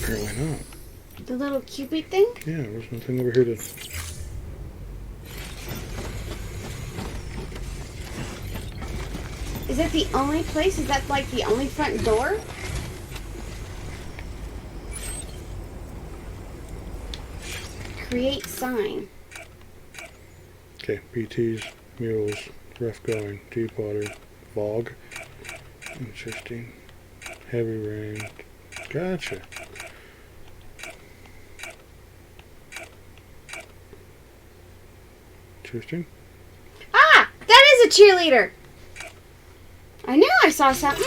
Apparently not. The little Cupid thing? Yeah, there's nothing over here to... Is that the only place? Is that like the only front door? Create sign. Okay, BTs, mules, rough going, deep water, fog. Interesting. Heavy rain. Gotcha. Interesting. Ah! That is a cheerleader! I knew I saw something.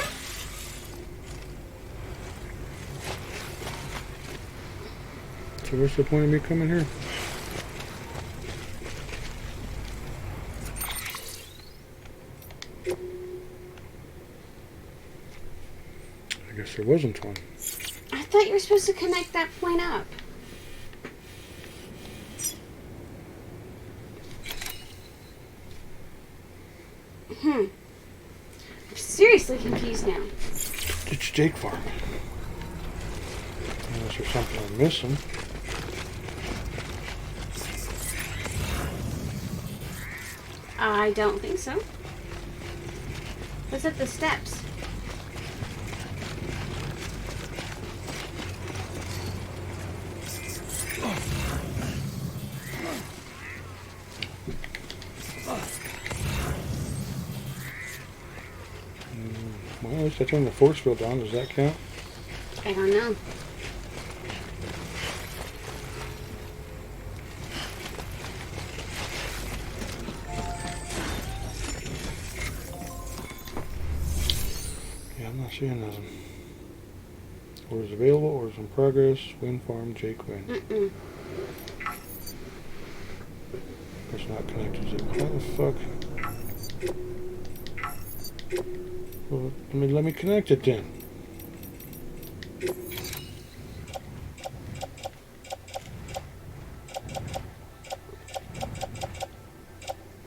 So what's the point of me coming here? I guess there wasn't one. I thought you were supposed to connect that point up. I'm seriously confused now. It's Jake Farm. Unless there's something I'm missing. I don't think so. What's up the steps? Well, at least I turned the force field on. Does that count? I don't know. Yeah, I'm not seeing nothing. Orders available, orders in progress, Wind Farm, Jake Wynn. It's not connected to how the fuck? Well, let me connect it then.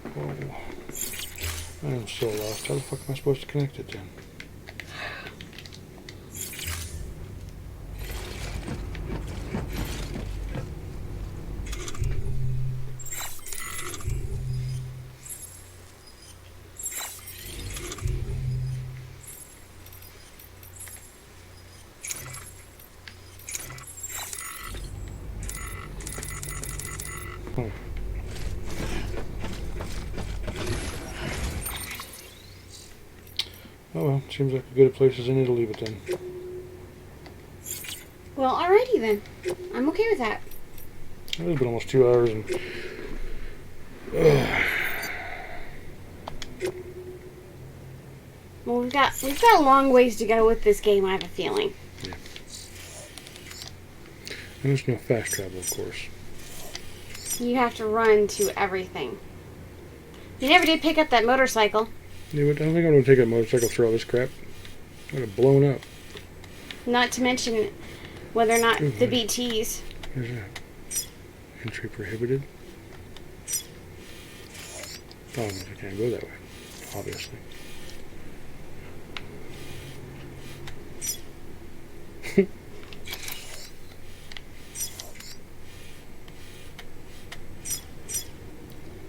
Oh, I am so lost. How the fuck am I supposed to connect it then? Oh well, seems like a good place as any to leave it then. Well, alrighty then. I'm okay with that. It's been almost 2 hours and... Well, we've got a long ways to go with this game, I have a feeling. Yeah. And there's no fast travel, of course. You have to run to everything. You never did pick up that motorcycle. Yeah, but I don't think I'm going to take a motorcycle through all this crap. I'm going to blown up. Not to mention whether or not the BTs. Where's that? Entry prohibited. Oh, I can't go that way, obviously.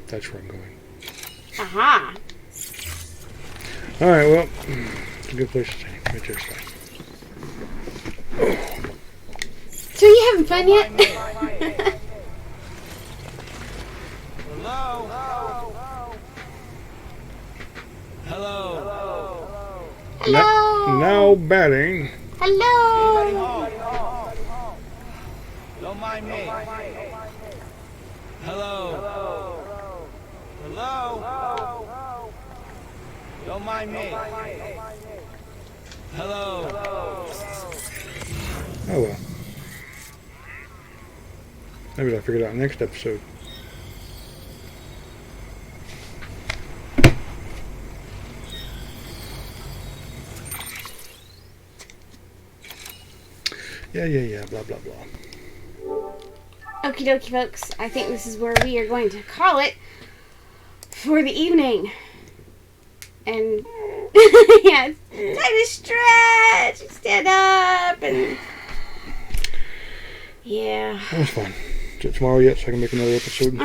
That's where I'm going. Aha! Alright, well, it's a good place to stay. Right there, stay. So you having fun yet? Hello? Hello? Hello? Now batting. Hello? Don't mind me. Hello? Hello? Don't mind me. Hello? Oh well. Maybe I'll figure it out next episode. Yeah, blah, blah, blah. Okie dokie, folks. I think this is where we are going to call it for the evening. And, yeah, it's time to stretch and stand up and... Yeah. That was fun. Is it tomorrow yet so I can make another episode?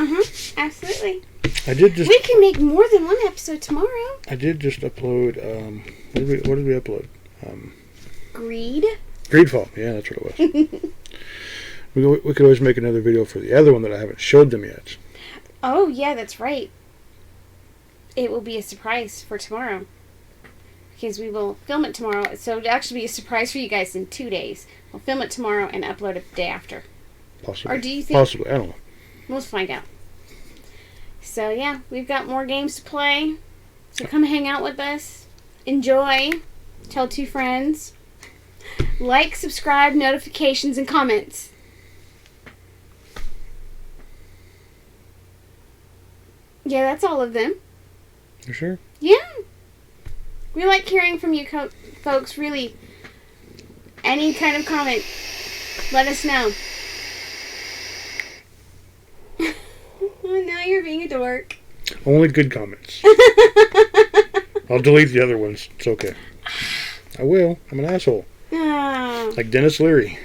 Absolutely. I did just... We can make more than one episode tomorrow. I did just upload, what did we upload? Greed? Greedfall. Yeah, that's what it was. we could always make another video for the other one that I haven't showed them yet. Oh, yeah, that's right. It will be a surprise for tomorrow. Because we will film it tomorrow. So it'll actually be a surprise for you guys in 2 days. We'll film it tomorrow and upload it the day after. Possibly. Or do you think... Possibly. I don't know. We'll find out. So, yeah, we've got more games to play. So come hang out with us. Enjoy. Tell 2 friends. Like, subscribe, notifications, and comments. Yeah, that's all of them. You sure? Yeah. We like hearing from you folks, really. Any kind of comment, let us know. Oh, now you're being a dork. Only good comments. I'll delete the other ones. It's okay. I will. I'm an asshole. Oh. Like Dennis Leary.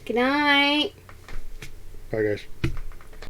Good night. Bye, guys.